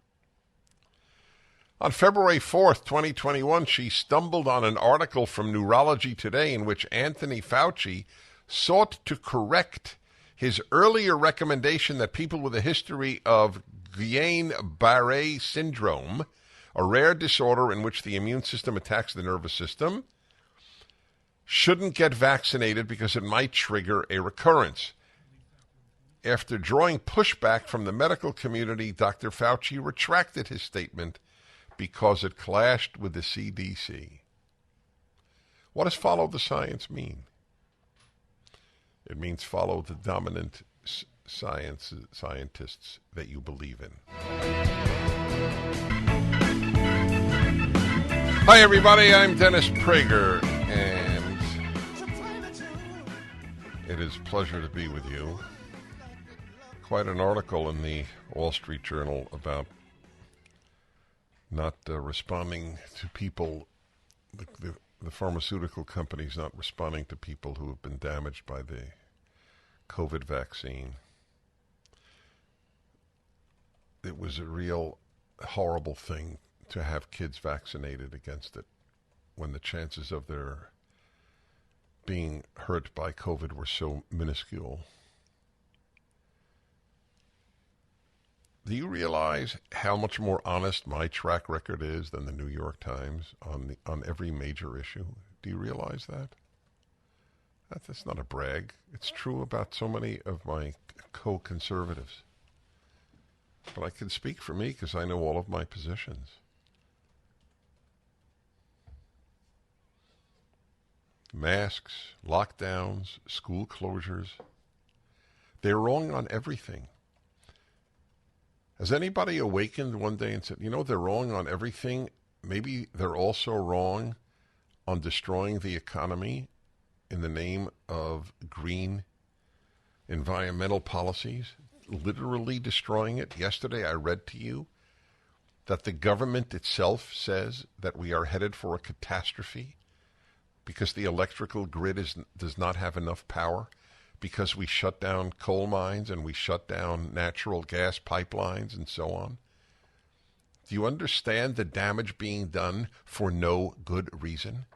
On February 4th, 2021, she stumbled on an article from Neurology Today in which Anthony Fauci sought to correct his earlier recommendation that people with a history of Guillain-Barré syndrome, a rare disorder in which the immune system attacks the nervous system, shouldn't get vaccinated because it might trigger a recurrence. After drawing pushback from the medical community, Dr. Fauci retracted his statement because it clashed with the CDC. What does follow the science mean? It means follow the dominant scientists that you believe in. Hi, everybody. I'm Dennis Prager, and it is a pleasure to be with you. Quite an article in the Wall Street Journal about not responding to people, the pharmaceutical companies not responding to people who have been damaged by the COVID vaccine. It was a real horrible thing to have kids vaccinated against it when the chances of their being hurt by COVID were so minuscule. Do you realize how much more honest my track record is than the New York Times on every major issue? Do you realize that? That's not a brag. It's true about so many of my co-conservatives. But I can speak for me because I know all of my positions. Masks, lockdowns, school closures. They're wrong on everything. Has anybody awakened one day and said, you know, they're wrong on everything? Maybe they're also wrong on destroying the economy in the name of green environmental policies, literally destroying it. Yesterday I read to you that the government itself says that we are headed for a catastrophe because the electrical grid does not have enough power, because we shut down coal mines and we shut down natural gas pipelines and so on. Do you understand the damage being done for no good reason?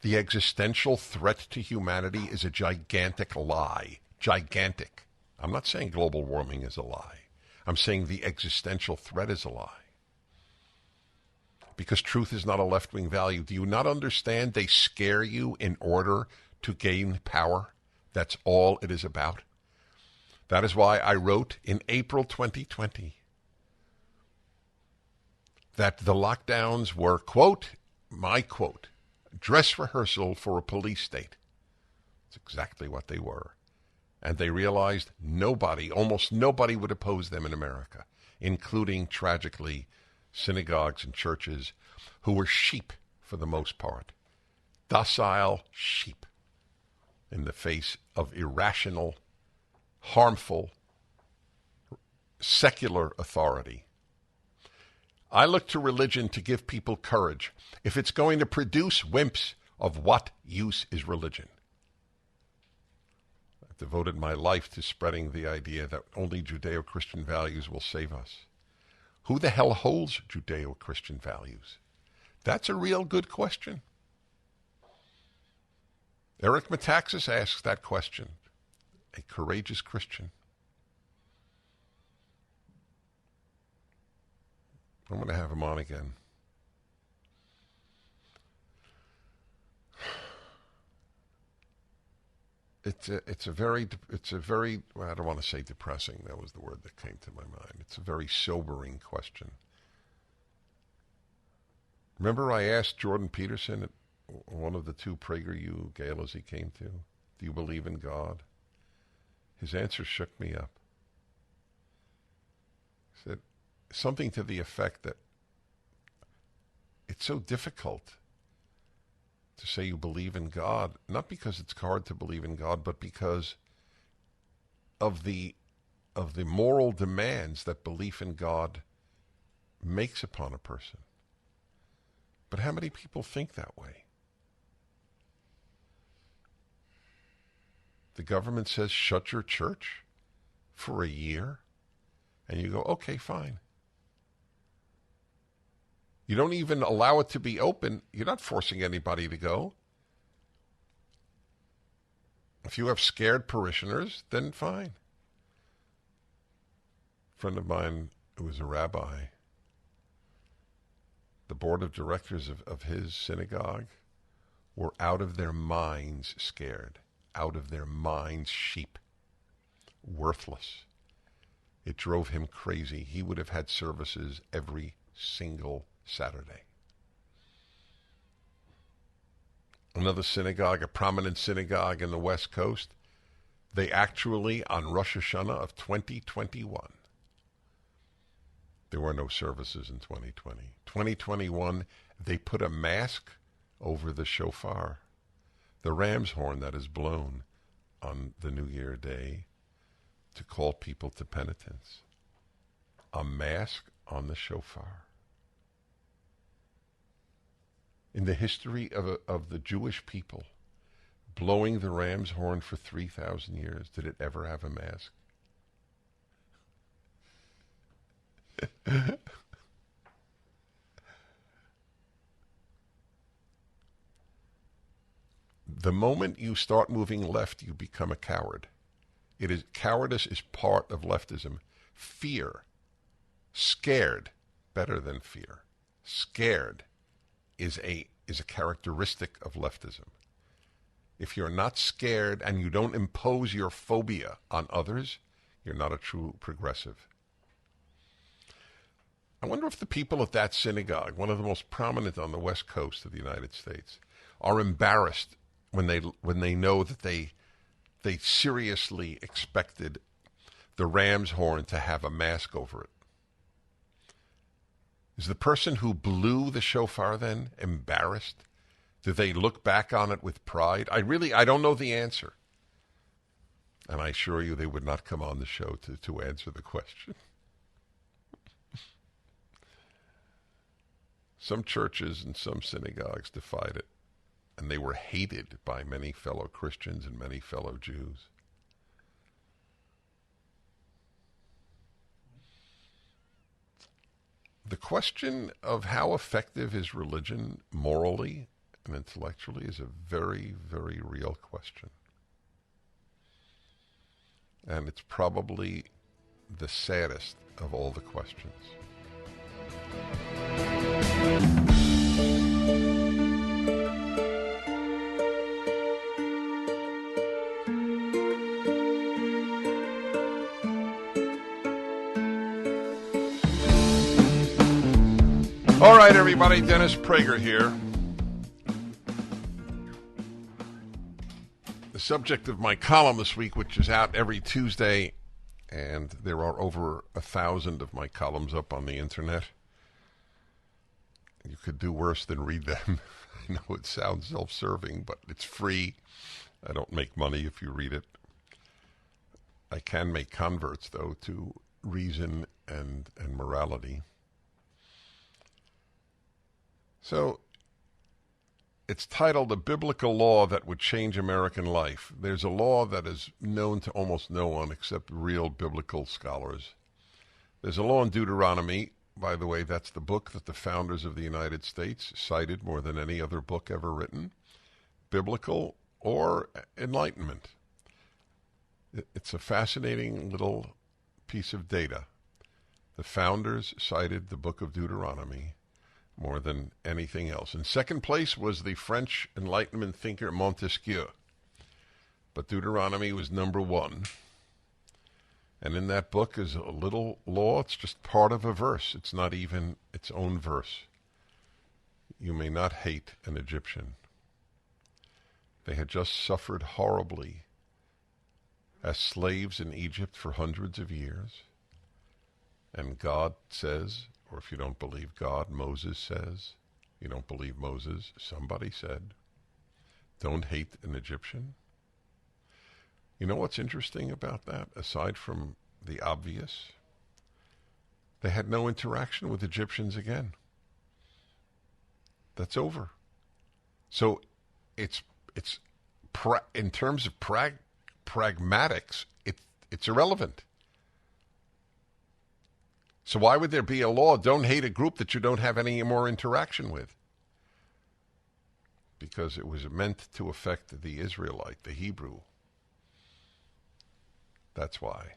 The existential threat to humanity is a gigantic lie. Gigantic. I'm not saying global warming is a lie. I'm saying the existential threat is a lie. Because truth is not a left-wing value. Do you not understand they scare you in order to gain power? That's all it is about. That is why I wrote in April 2020 that the lockdowns were, quote, my quote, dress rehearsal for a police state. That's exactly what they were. And they realized almost nobody would oppose them in America, including, tragically, synagogues and churches who were sheep for the most part. Docile sheep in the face of irrational, harmful, secular authority. I look to religion to give people courage. If it's going to produce wimps, of what use is religion? I've devoted my life to spreading the idea that only Judeo-Christian values will save us. Who the hell holds Judeo-Christian values? That's a real good question. Eric Metaxas asks that question, a courageous Christian. I'm going to have him on again. It's a very, well, I don't want to say depressing. That was the word that came to my mind. It's a very sobering question. Remember I asked Jordan Peterson at one of the two PragerU galas he came to, do you believe in God? His answer shook me up. He said something to the effect that it's so difficult to say you believe in God, not because it's hard to believe in God, but because of the moral demands that belief in God makes upon a person. But how many people think that way? The government says, shut your church for a year. And you go, okay, fine. You don't even allow it to be open. You're not forcing anybody to go. If you have scared parishioners, then fine. A friend of mine who was a rabbi, the board of directors of his synagogue were out of their minds scared. Out of their minds sheep. worthless. It drove him crazy. He would have had services every single Saturday. Another synagogue, a prominent synagogue in the West Coast, they actually, on Rosh Hashanah of 2021, there were no services in 2020. 2021, they put a mask over the shofar, the ram's horn that is blown on the New Year day to call people to penitence. A mask on the shofar. In the history of the Jewish people, blowing the ram's horn for 3,000 years, did it ever have a mask? The moment you start moving left, you become a coward. Cowardice is part of leftism. Fear, scared, better than fear. Scared is a characteristic of leftism. If you're not scared and you don't impose your phobia on others, you're not a true progressive. I wonder if the people at that synagogue, one of the most prominent on the West Coast of the United States, are embarrassed when they know that they seriously expected the ram's horn to have a mask over it. Is the person who blew the shofar then embarrassed? Do they look back on it with pride? I don't know the answer. And I assure you they would not come on the show to answer the question. Some churches and some synagogues defied it, and they were hated by many fellow Christians and many fellow Jews. The question of how effective is religion morally and intellectually is a very, very real question. And it's probably the saddest of all the questions. All right, everybody, Dennis Prager here. The subject of my column this week, which is out every Tuesday, and there are over 1,000 of my columns up on the internet. You could do worse than read them. I know it sounds self-serving, but it's free. I don't make money if you read it. I can make converts, though, to reason and morality. So, it's titled A Biblical Law That Would Change American Life. There's a law that is known to almost no one except real biblical scholars. There's a law in Deuteronomy. By the way, that's the book that the founders of the United States cited more than any other book ever written. Biblical or Enlightenment. It's a fascinating little piece of data. The founders cited the book of Deuteronomy more than anything else. In second place was the French Enlightenment thinker Montesquieu. But Deuteronomy was number one. And in that book is a little law. It's just part of a verse. It's not even its own verse. You may not hate an Egyptian. They had just suffered horribly as slaves in Egypt for hundreds of years. And God says, or if you don't believe God, Moses says, you don't believe Moses, somebody said, don't hate an Egyptian. You know what's interesting about that, aside from the obvious? They had no interaction with Egyptians again. That's over. So it's in terms of pragmatics, it's irrelevant. So why would there be a law, don't hate a group that you don't have any more interaction with? Because it was meant to affect the Israelite, the Hebrew. That's why.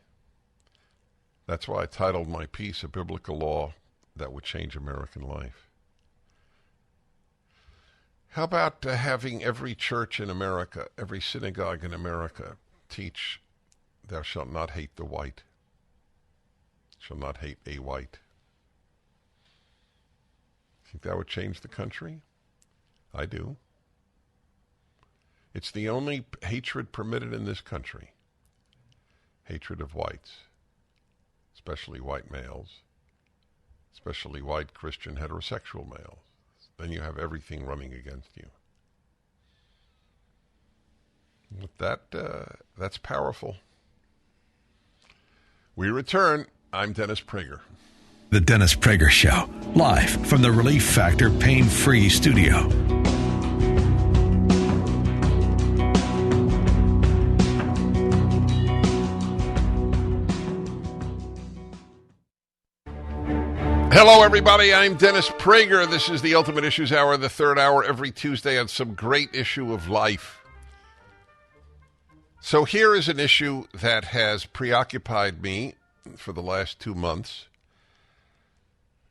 That's why I titled my piece, A Biblical Law That Would Change American Life. How about having every church in America, every synagogue in America, teach thou shalt not hate the white. Shall not hate a white. Think that would change the country? I do. It's the only hatred permitted in this country. Hatred of whites, especially white males, especially white Christian heterosexual males. Then you have everything running against you. With that, that's powerful. We return. I'm Dennis Prager. The Dennis Prager Show, live from the Relief Factor Pain-Free Studio. Hello, everybody. I'm Dennis Prager. This is the Ultimate Issues Hour, the third hour every Tuesday on some great issue of life. So here is an issue that has preoccupied me for the last 2 months.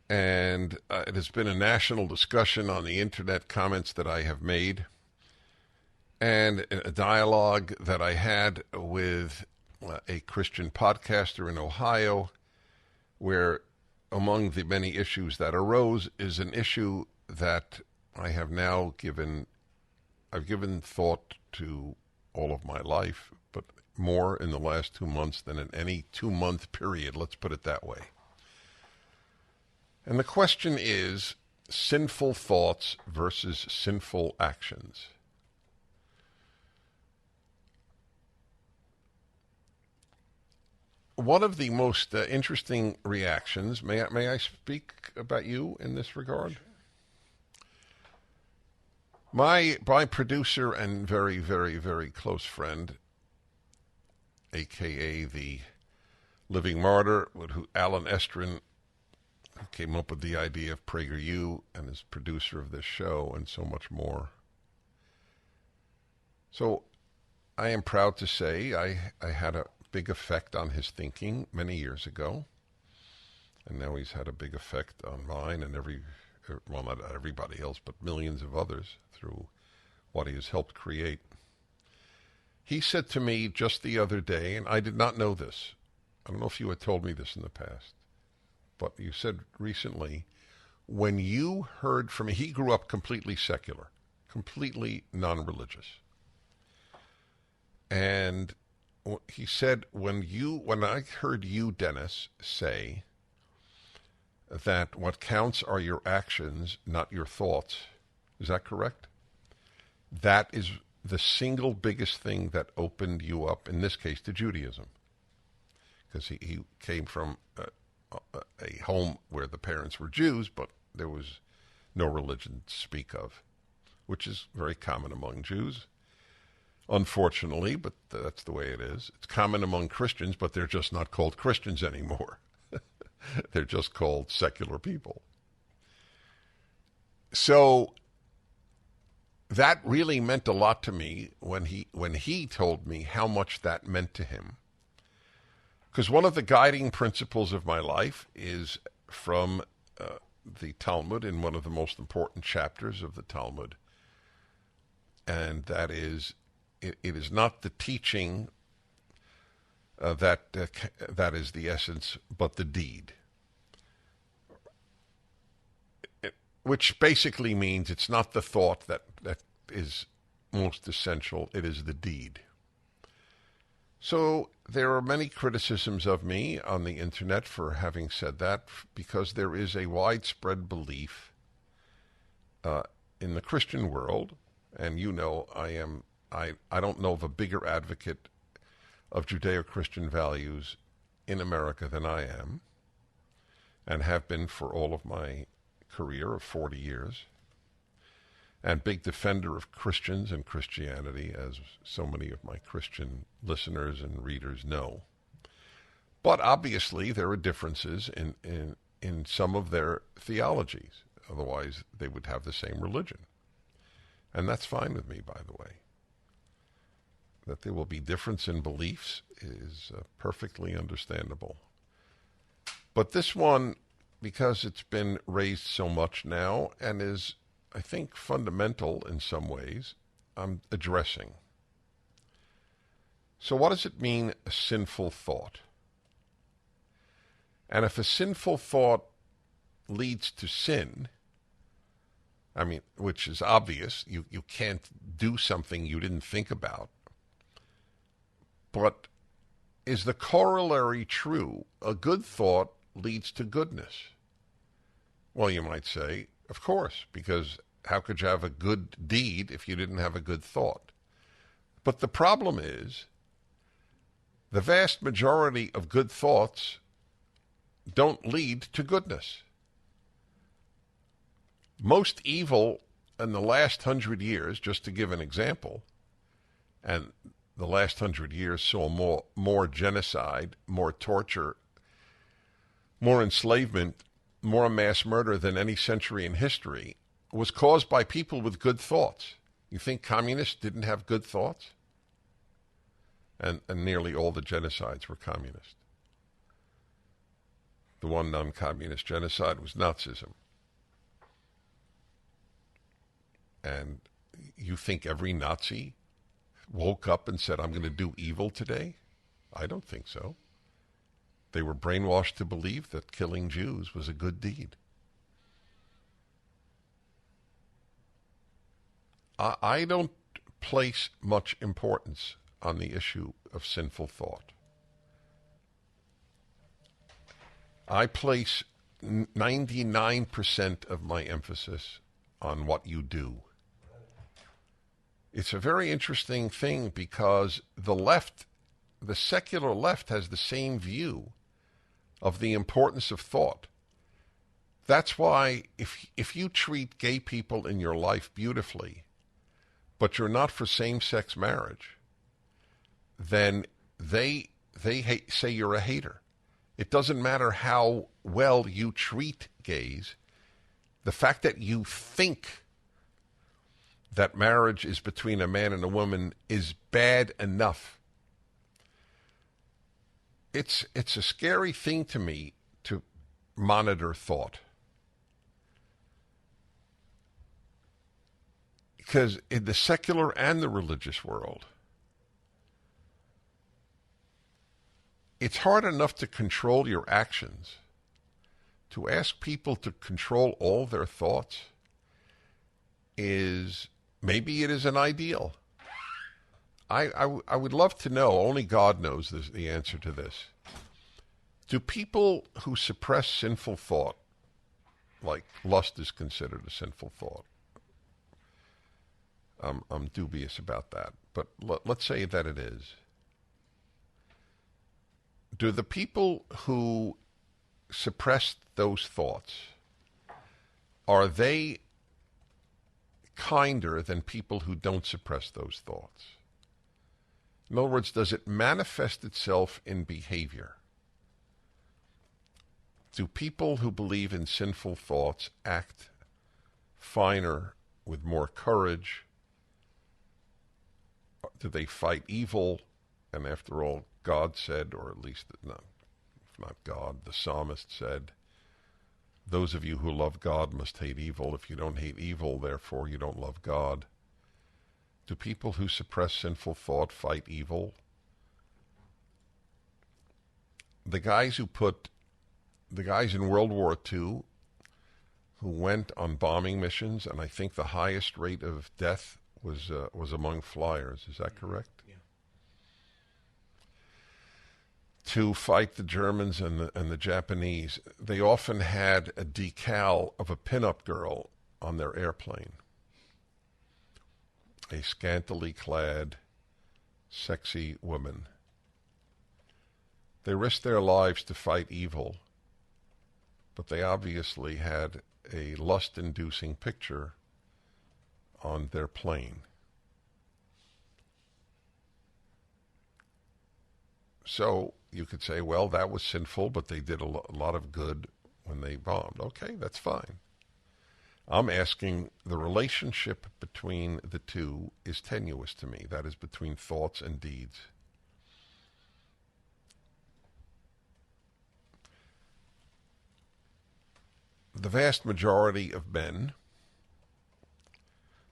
And it has been a national discussion on the internet, comments that I have made, and a dialogue that I had with a Christian podcaster in Ohio, where among the many issues that arose is an issue that I have now given thought to all of my life, but more in the last 2 months than in any 2-month period, let's put it that way. And the question is sinful thoughts versus sinful actions. One of the most interesting reactions, may I speak about you in this regard? Sure. My producer and very, very, very close friend, a.k.a. the living martyr, who Alan Estrin, who came up with the idea of PragerU and is producer of this show and so much more. So I am proud to say I had a big effect on his thinking many years ago, and now he's had a big effect on mine and not everybody else, but millions of others through what he has helped create. He said to me just the other day, and I did not know this, I don't know if you had told me this in the past, but you said recently, when you heard from me, he grew up completely secular, completely non-religious. And he said, when I heard you, Dennis, say that what counts are your actions, not your thoughts, is that correct? That is the single biggest thing that opened you up, in this case, to Judaism. Because he came from a home where the parents were Jews, but there was no religion to speak of, which is very common among Jews, unfortunately, but that's the way it is. It's common among Christians, but they're just not called Christians anymore. They're just called secular people. So that really meant a lot to me when he told me how much that meant to him. Because one of the guiding principles of my life is from the Talmud, in one of the most important chapters of the Talmud. And that is, it is not the teaching that is the essence, but the deed. Which basically means it's not the thought that is most essential, it is the deed. So there are many criticisms of me on the internet for having said that, because there is a widespread belief in the Christian world, and you know I don't know of a bigger advocate of Judeo-Christian values in America than I am, and have been for all of my career of 40 years, and big defender of Christians and Christianity, as so many of my Christian listeners and readers know. But obviously there are differences in some of their theologies. Otherwise they would have the same religion. And that's fine with me, by the way. That there will be difference in beliefs is perfectly understandable. But this one, because it's been raised so much now and is, I think, fundamental in some ways, I'm addressing. So what does it mean, a sinful thought? And if a sinful thought leads to sin, I mean, which is obvious, you can't do something you didn't think about. But is the corollary true? A good thought leads to goodness. Well, you might say, of course, because how could you have a good deed if you didn't have a good thought? But the problem is, the vast majority of good thoughts don't lead to goodness. Most evil in the last 100 years, just to give an example, and the last 100 years saw more genocide, more torture, more enslavement, more mass murder than any century in history, was caused by people with good thoughts. You think communists didn't have good thoughts? And nearly all the genocides were communist. The one non-communist genocide was Nazism. And you think every Nazi woke up and said, I'm going to do evil today? I don't think so. They were brainwashed to believe that killing Jews was a good deed. I don't place much importance on the issue of sinful thought. I place 99% of my emphasis on what you do. It's a very interesting thing because the left, the secular left, has the same view of the importance of thought. That's why if you treat gay people in your life beautifully, but you're not for same-sex marriage, then they say you're a hater. It doesn't matter how well you treat gays. The fact that you think that marriage is between a man and a woman is bad enough. It's a scary thing to me to monitor thought. Because in the secular and the religious world, it's hard enough to control your actions. To ask people to control all their thoughts is, maybe it is an ideal. I would love to know, only God knows the answer to this. Do people who suppress sinful thought, like lust is considered a sinful thought? I'm dubious about that, but let's say that it is. Do the people who suppress those thoughts, are they kinder than people who don't suppress those thoughts? In other words, does it manifest itself in behavior? Do people who believe in sinful thoughts act finer, with more courage? Do they fight evil? And after all, God said, or at least, no, if not God, the psalmist said, those of you who love God must hate evil. If you don't hate evil, therefore you don't love God. Do people who suppress sinful thought fight evil? The guys in World War II who went on bombing missions, and I think the highest rate of death was among flyers. Is that correct? Yeah. To fight the Germans and the Japanese, they often had a decal of a pinup girl on their airplane. A scantily clad, sexy woman. They risked their lives to fight evil, but they obviously had a lust-inducing picture on their plane. So you could say, well, that was sinful, but they did a lot of good when they bombed. Okay, that's fine. I'm asking, the relationship between the two is tenuous to me. That is between thoughts and deeds. The vast majority of men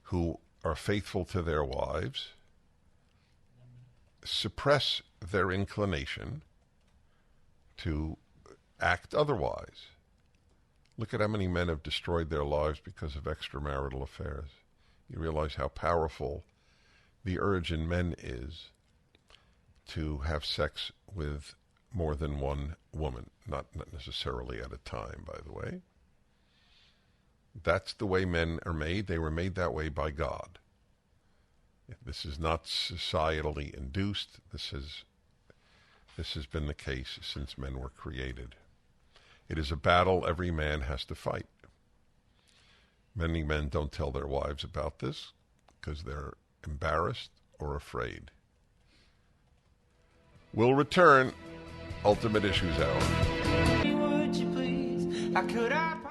who are faithful to their wives suppress their inclination to act otherwise. Look at how many men have destroyed their lives because of extramarital affairs. You realize how powerful the urge in men is to have sex with more than one woman, not necessarily at a time, by the way. That's the way men are made. They were made that way by God. This is not societally induced. This has been the case since men were created. It is a battle every man has to fight. Many men don't tell their wives about this because they're embarrassed or afraid. We'll return. Ultimate Issues Hour.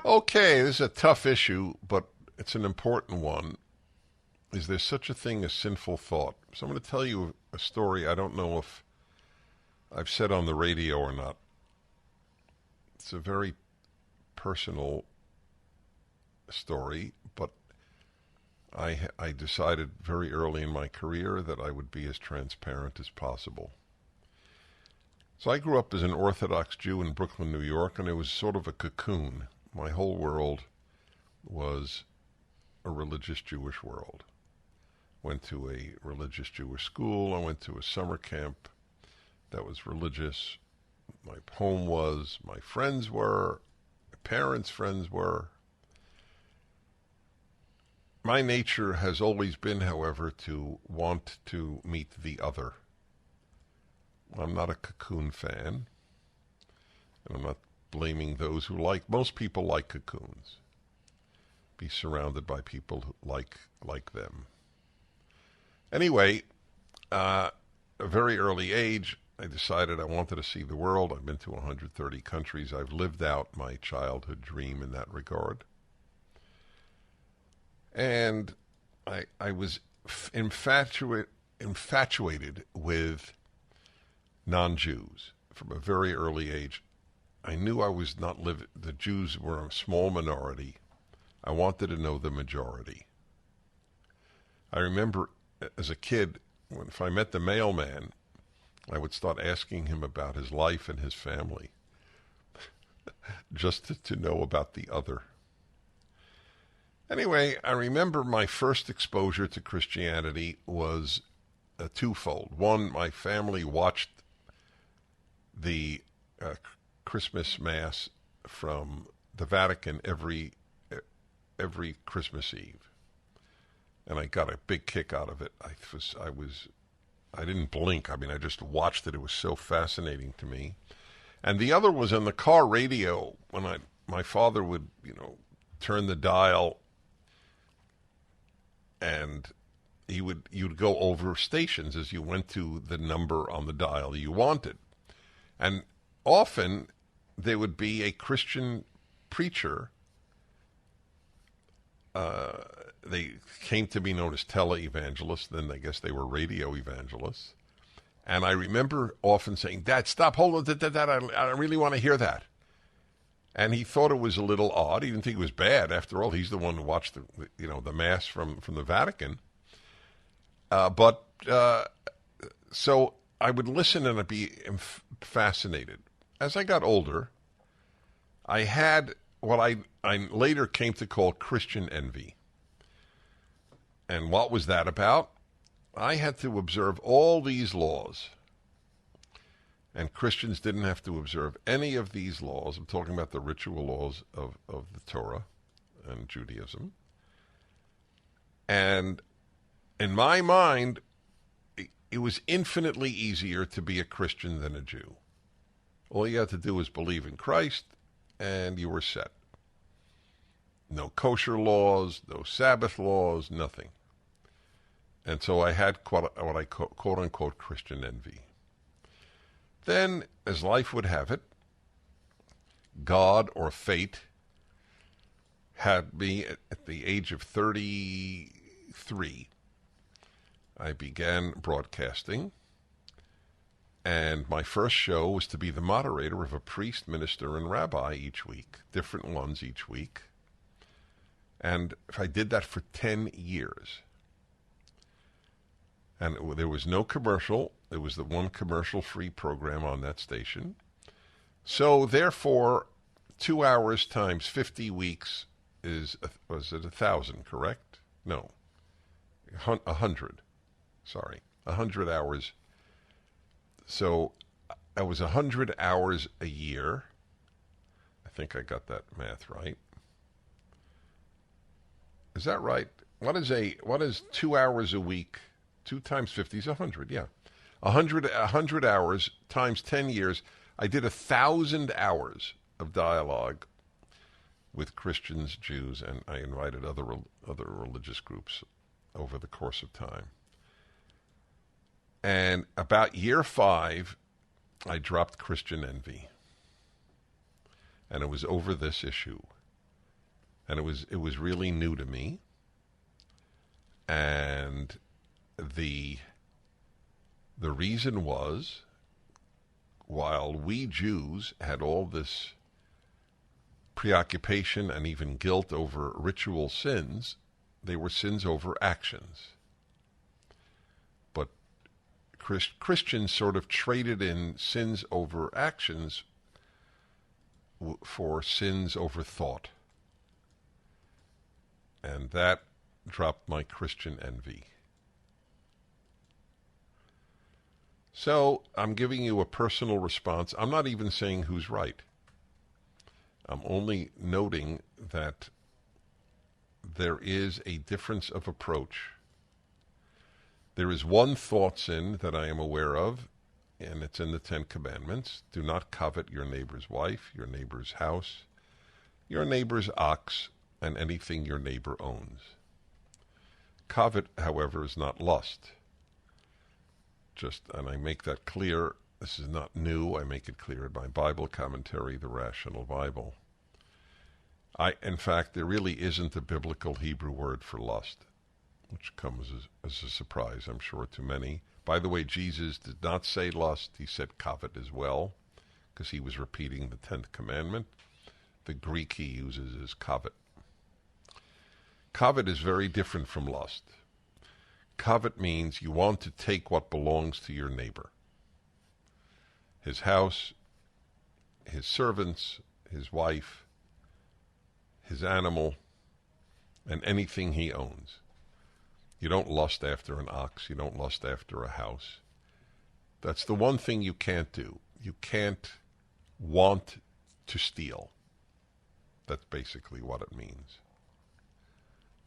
Okay, this is a tough issue, but it's an important one. Is there such a thing as sinful thought? So I'm going to tell you a story I don't know if I've said on the radio or not. It's a very personal story, but I decided very early in my career that I would be as transparent as possible. So I grew up as an Orthodox Jew in Brooklyn, New York, and it was sort of a cocoon. My whole world was a religious Jewish world. Went to a religious Jewish school. I went to a summer camp that was religious. My home was, my friends were, my parents' friends were. My nature has always been, however, to want to meet the other. I'm not a cocoon fan, and I'm not blaming those who like. Most people like cocoons. Be surrounded by people who like them. Anyway, at a very early age, I decided I wanted to see the world. I've been to 130 countries. I've lived out my childhood dream in that regard. And I was infatuated with non-Jews from a very early age. I knew I was not living. The Jews were a small minority. I wanted to know the majority. I remember as a kid, if I met the mailman, I would start asking him about his life and his family, just to know about the other. Anyway, I remember my first exposure to Christianity was twofold. One, my family watched the Christmas Mass from the Vatican every Christmas Eve, and I got a big kick out of it. I didn't blink. I mean, I just watched it. It was so fascinating to me. And the other was on the car radio when my father would, turn the dial, and you'd go over stations as you went to the number on the dial you wanted. And often there would be a Christian preacher. They came to be known as tele-evangelists. Then I guess they were radio evangelists. And I remember often saying, "Dad, stop, hold on, Dad, I really want to hear that." And he thought it was a little odd. He didn't think it was bad. After all, he's the one who watched the Mass from the Vatican. So I would listen and I'd be fascinated. As I got older, I had what I later came to call Christian envy. And what was that about? I had to observe all these laws. And Christians didn't have to observe any of these laws. I'm talking about the ritual laws of the Torah and Judaism. And in my mind, it was infinitely easier to be a Christian than a Jew. All you had to do was believe in Christ, and you were set. No kosher laws, no Sabbath laws, nothing. And so I had what I quote-unquote Christian envy. Then, as life would have it, God or fate had me at the age of 33. I began broadcasting, and my first show was to be the moderator of a priest, minister, and rabbi each week, different ones each week. And I did that for 10 years. And there was no commercial. It was the one commercial-free program on that station. So, therefore, 2 hours times 50 weeks was it 1,000, correct? No. 100. Sorry. 100 hours. So, that was 100 hours a year. I think I got that math right. Is that right? What is 2 hours a week? 2 times 50 is 100, yeah. 100 hours times 10 years. I did 1,000 hours of dialogue with Christians, Jews, and I invited other religious groups over the course of time. And about year 5, I dropped Christian envy. And it was over this issue. And it was really new to me. And the reason was, while we Jews had all this preoccupation and even guilt over ritual sins, they were sins over actions. But Christians sort of traded in sins over actions for sins over thought. And that dropped my Christian envy. So I'm giving you a personal response. I'm not even saying who's right. I'm only noting that there is a difference of approach. There is one thought sin that I am aware of, and it's in the 10 Commandments. Do not covet your neighbor's wife, your neighbor's house, your neighbor's ox, and anything your neighbor owns. Covet, however, is not lust. And I make that clear. This is not new. I make it clear in my Bible commentary, The Rational Bible. In fact, there really isn't a biblical Hebrew word for lust, which comes as a surprise, I'm sure, to many. By the way, Jesus did not say lust. He said covet as well, because he was repeating the 10th commandment. The Greek he uses is covet. Covet is very different from lust. Covet means you want to take what belongs to your neighbor. His house, his servants, his wife, his animal, and anything he owns. You don't lust after an ox. You don't lust after a house. That's the one thing you can't do. You can't want to steal. That's basically what it means.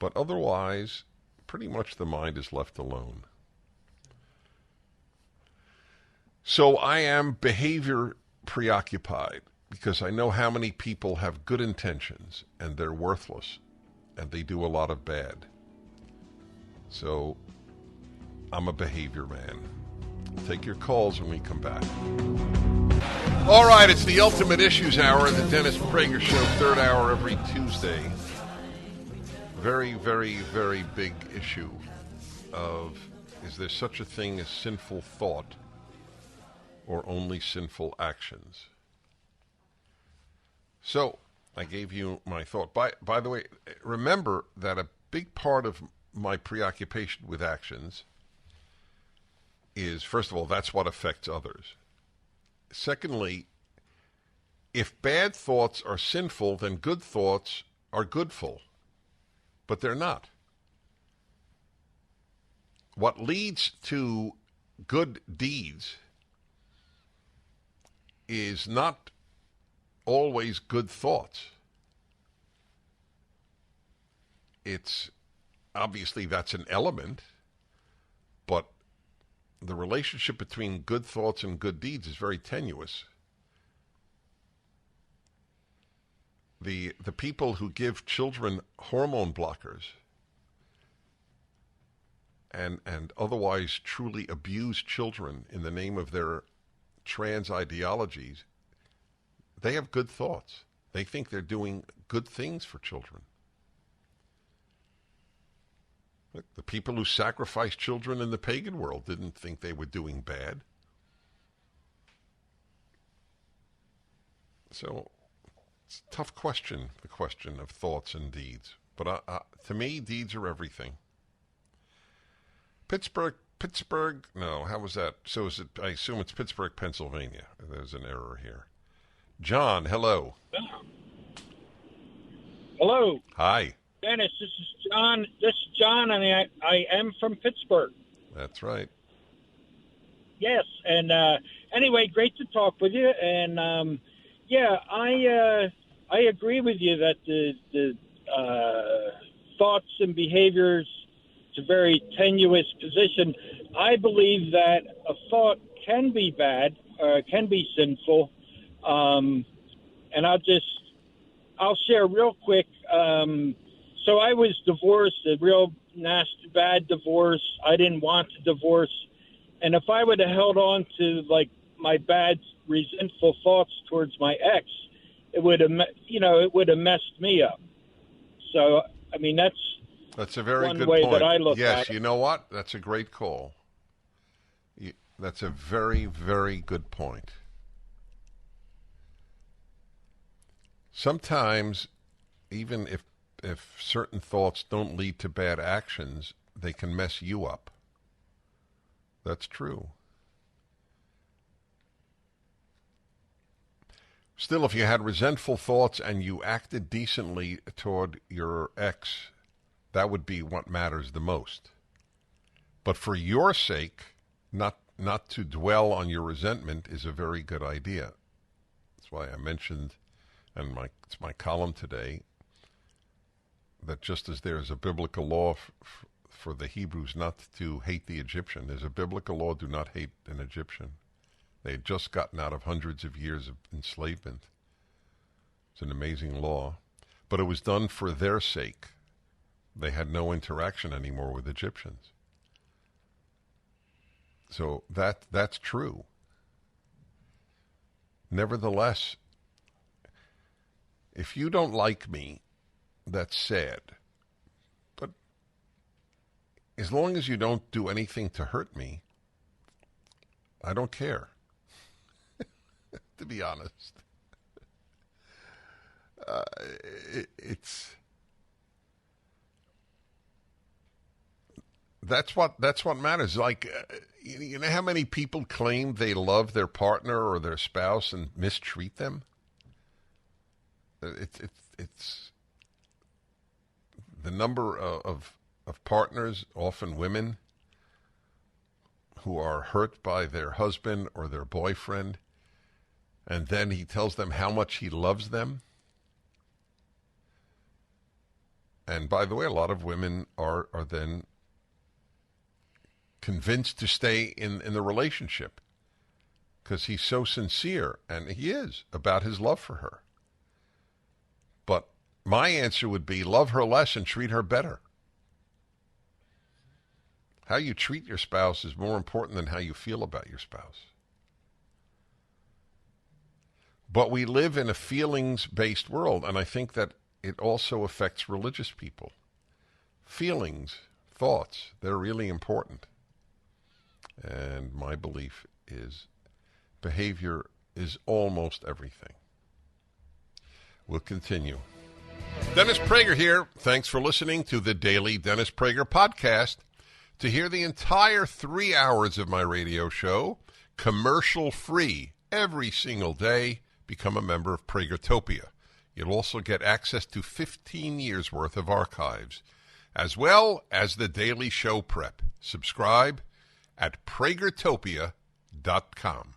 But otherwise, pretty much the mind is left alone. So I am behavior preoccupied because I know how many people have good intentions and they're worthless and they do a lot of bad. So I'm a behavior man. Take your calls when we come back. All right, it's the Ultimate Issues Hour, the Dennis Prager Show, third hour every Tuesday. Very, very, very big issue of, is there such a thing as sinful thought or only sinful actions? So, I gave you my thought. By the way, remember that a big part of my preoccupation with actions is, first of all, that's what affects others. Secondly, if bad thoughts are sinful, then good thoughts are goodful. But they're not. What leads to good deeds is not always good thoughts. It's obviously that's an element, but the relationship between good thoughts and good deeds is very tenuous. The people who give children hormone blockers and otherwise truly abuse children in the name of their trans ideologies, they have good thoughts. They think they're doing good things for children. Look, the people who sacrificed children in the pagan world didn't think they were doing bad. So it's a tough question, the question of thoughts and deeds. But to me, deeds are everything. Pittsburgh Pittsburgh? No, how was that? So is it? I assume it's Pittsburgh, Pennsylvania. There's an error here. John, hello. Hello, Hi. Dennis. This is John. And I am from Pittsburgh. That's right. Yes, and anyway, great to talk with you. And I agree with you that the thoughts and behaviors. It's a very tenuous position. I believe that a thought can be bad, can be sinful. And I'll share real quick. So I was divorced, a real nasty, bad divorce. I didn't want to divorce. And if I would have held on to like my bad, resentful thoughts towards my ex, it would have messed me up. So, I mean, that's a very one good way point. that I look yes, at it. You know what? That's a great call. That's a very, very good point. Sometimes, even if certain thoughts don't lead to bad actions, they can mess you up. That's true. Still, if you had resentful thoughts and you acted decently toward your ex, that would be what matters the most. But for your sake, not to dwell on your resentment is a very good idea. That's why I mentioned, and it's my column today, that just as there's a biblical law for the Hebrews not to hate the Egyptian, there's a biblical law, do not hate an Egyptian. They had just gotten out of hundreds of years of enslavement. It's an amazing law. But it was done for their sake. They had no interaction anymore with Egyptians. So that's true. Nevertheless, if you don't like me, that's sad. But as long as you don't do anything to hurt me, I don't care. To be honest, that's what matters. Like, you know how many people claim they love their partner or their spouse and mistreat them? It's the number of partners, often women, who are hurt by their husband or their boyfriend, and then he tells them how much he loves them. And by the way, a lot of women are then convinced to stay in the relationship because he's so sincere, and he is, about his love for her. But my answer would be love her less and treat her better. How you treat your spouse is more important than how you feel about your spouse. But we live in a feelings-based world, and I think that it also affects religious people. Feelings, thoughts, they're really important. And my belief is behavior is almost everything. We'll continue. Dennis Prager here. Thanks for listening to the Daily Dennis Prager Podcast. To hear the entire 3 hours of my radio show, commercial-free, every single day, become a member of Pragertopia. You'll also get access to 15 years' worth of archives, as well as the daily show prep. Subscribe at pragertopia.com.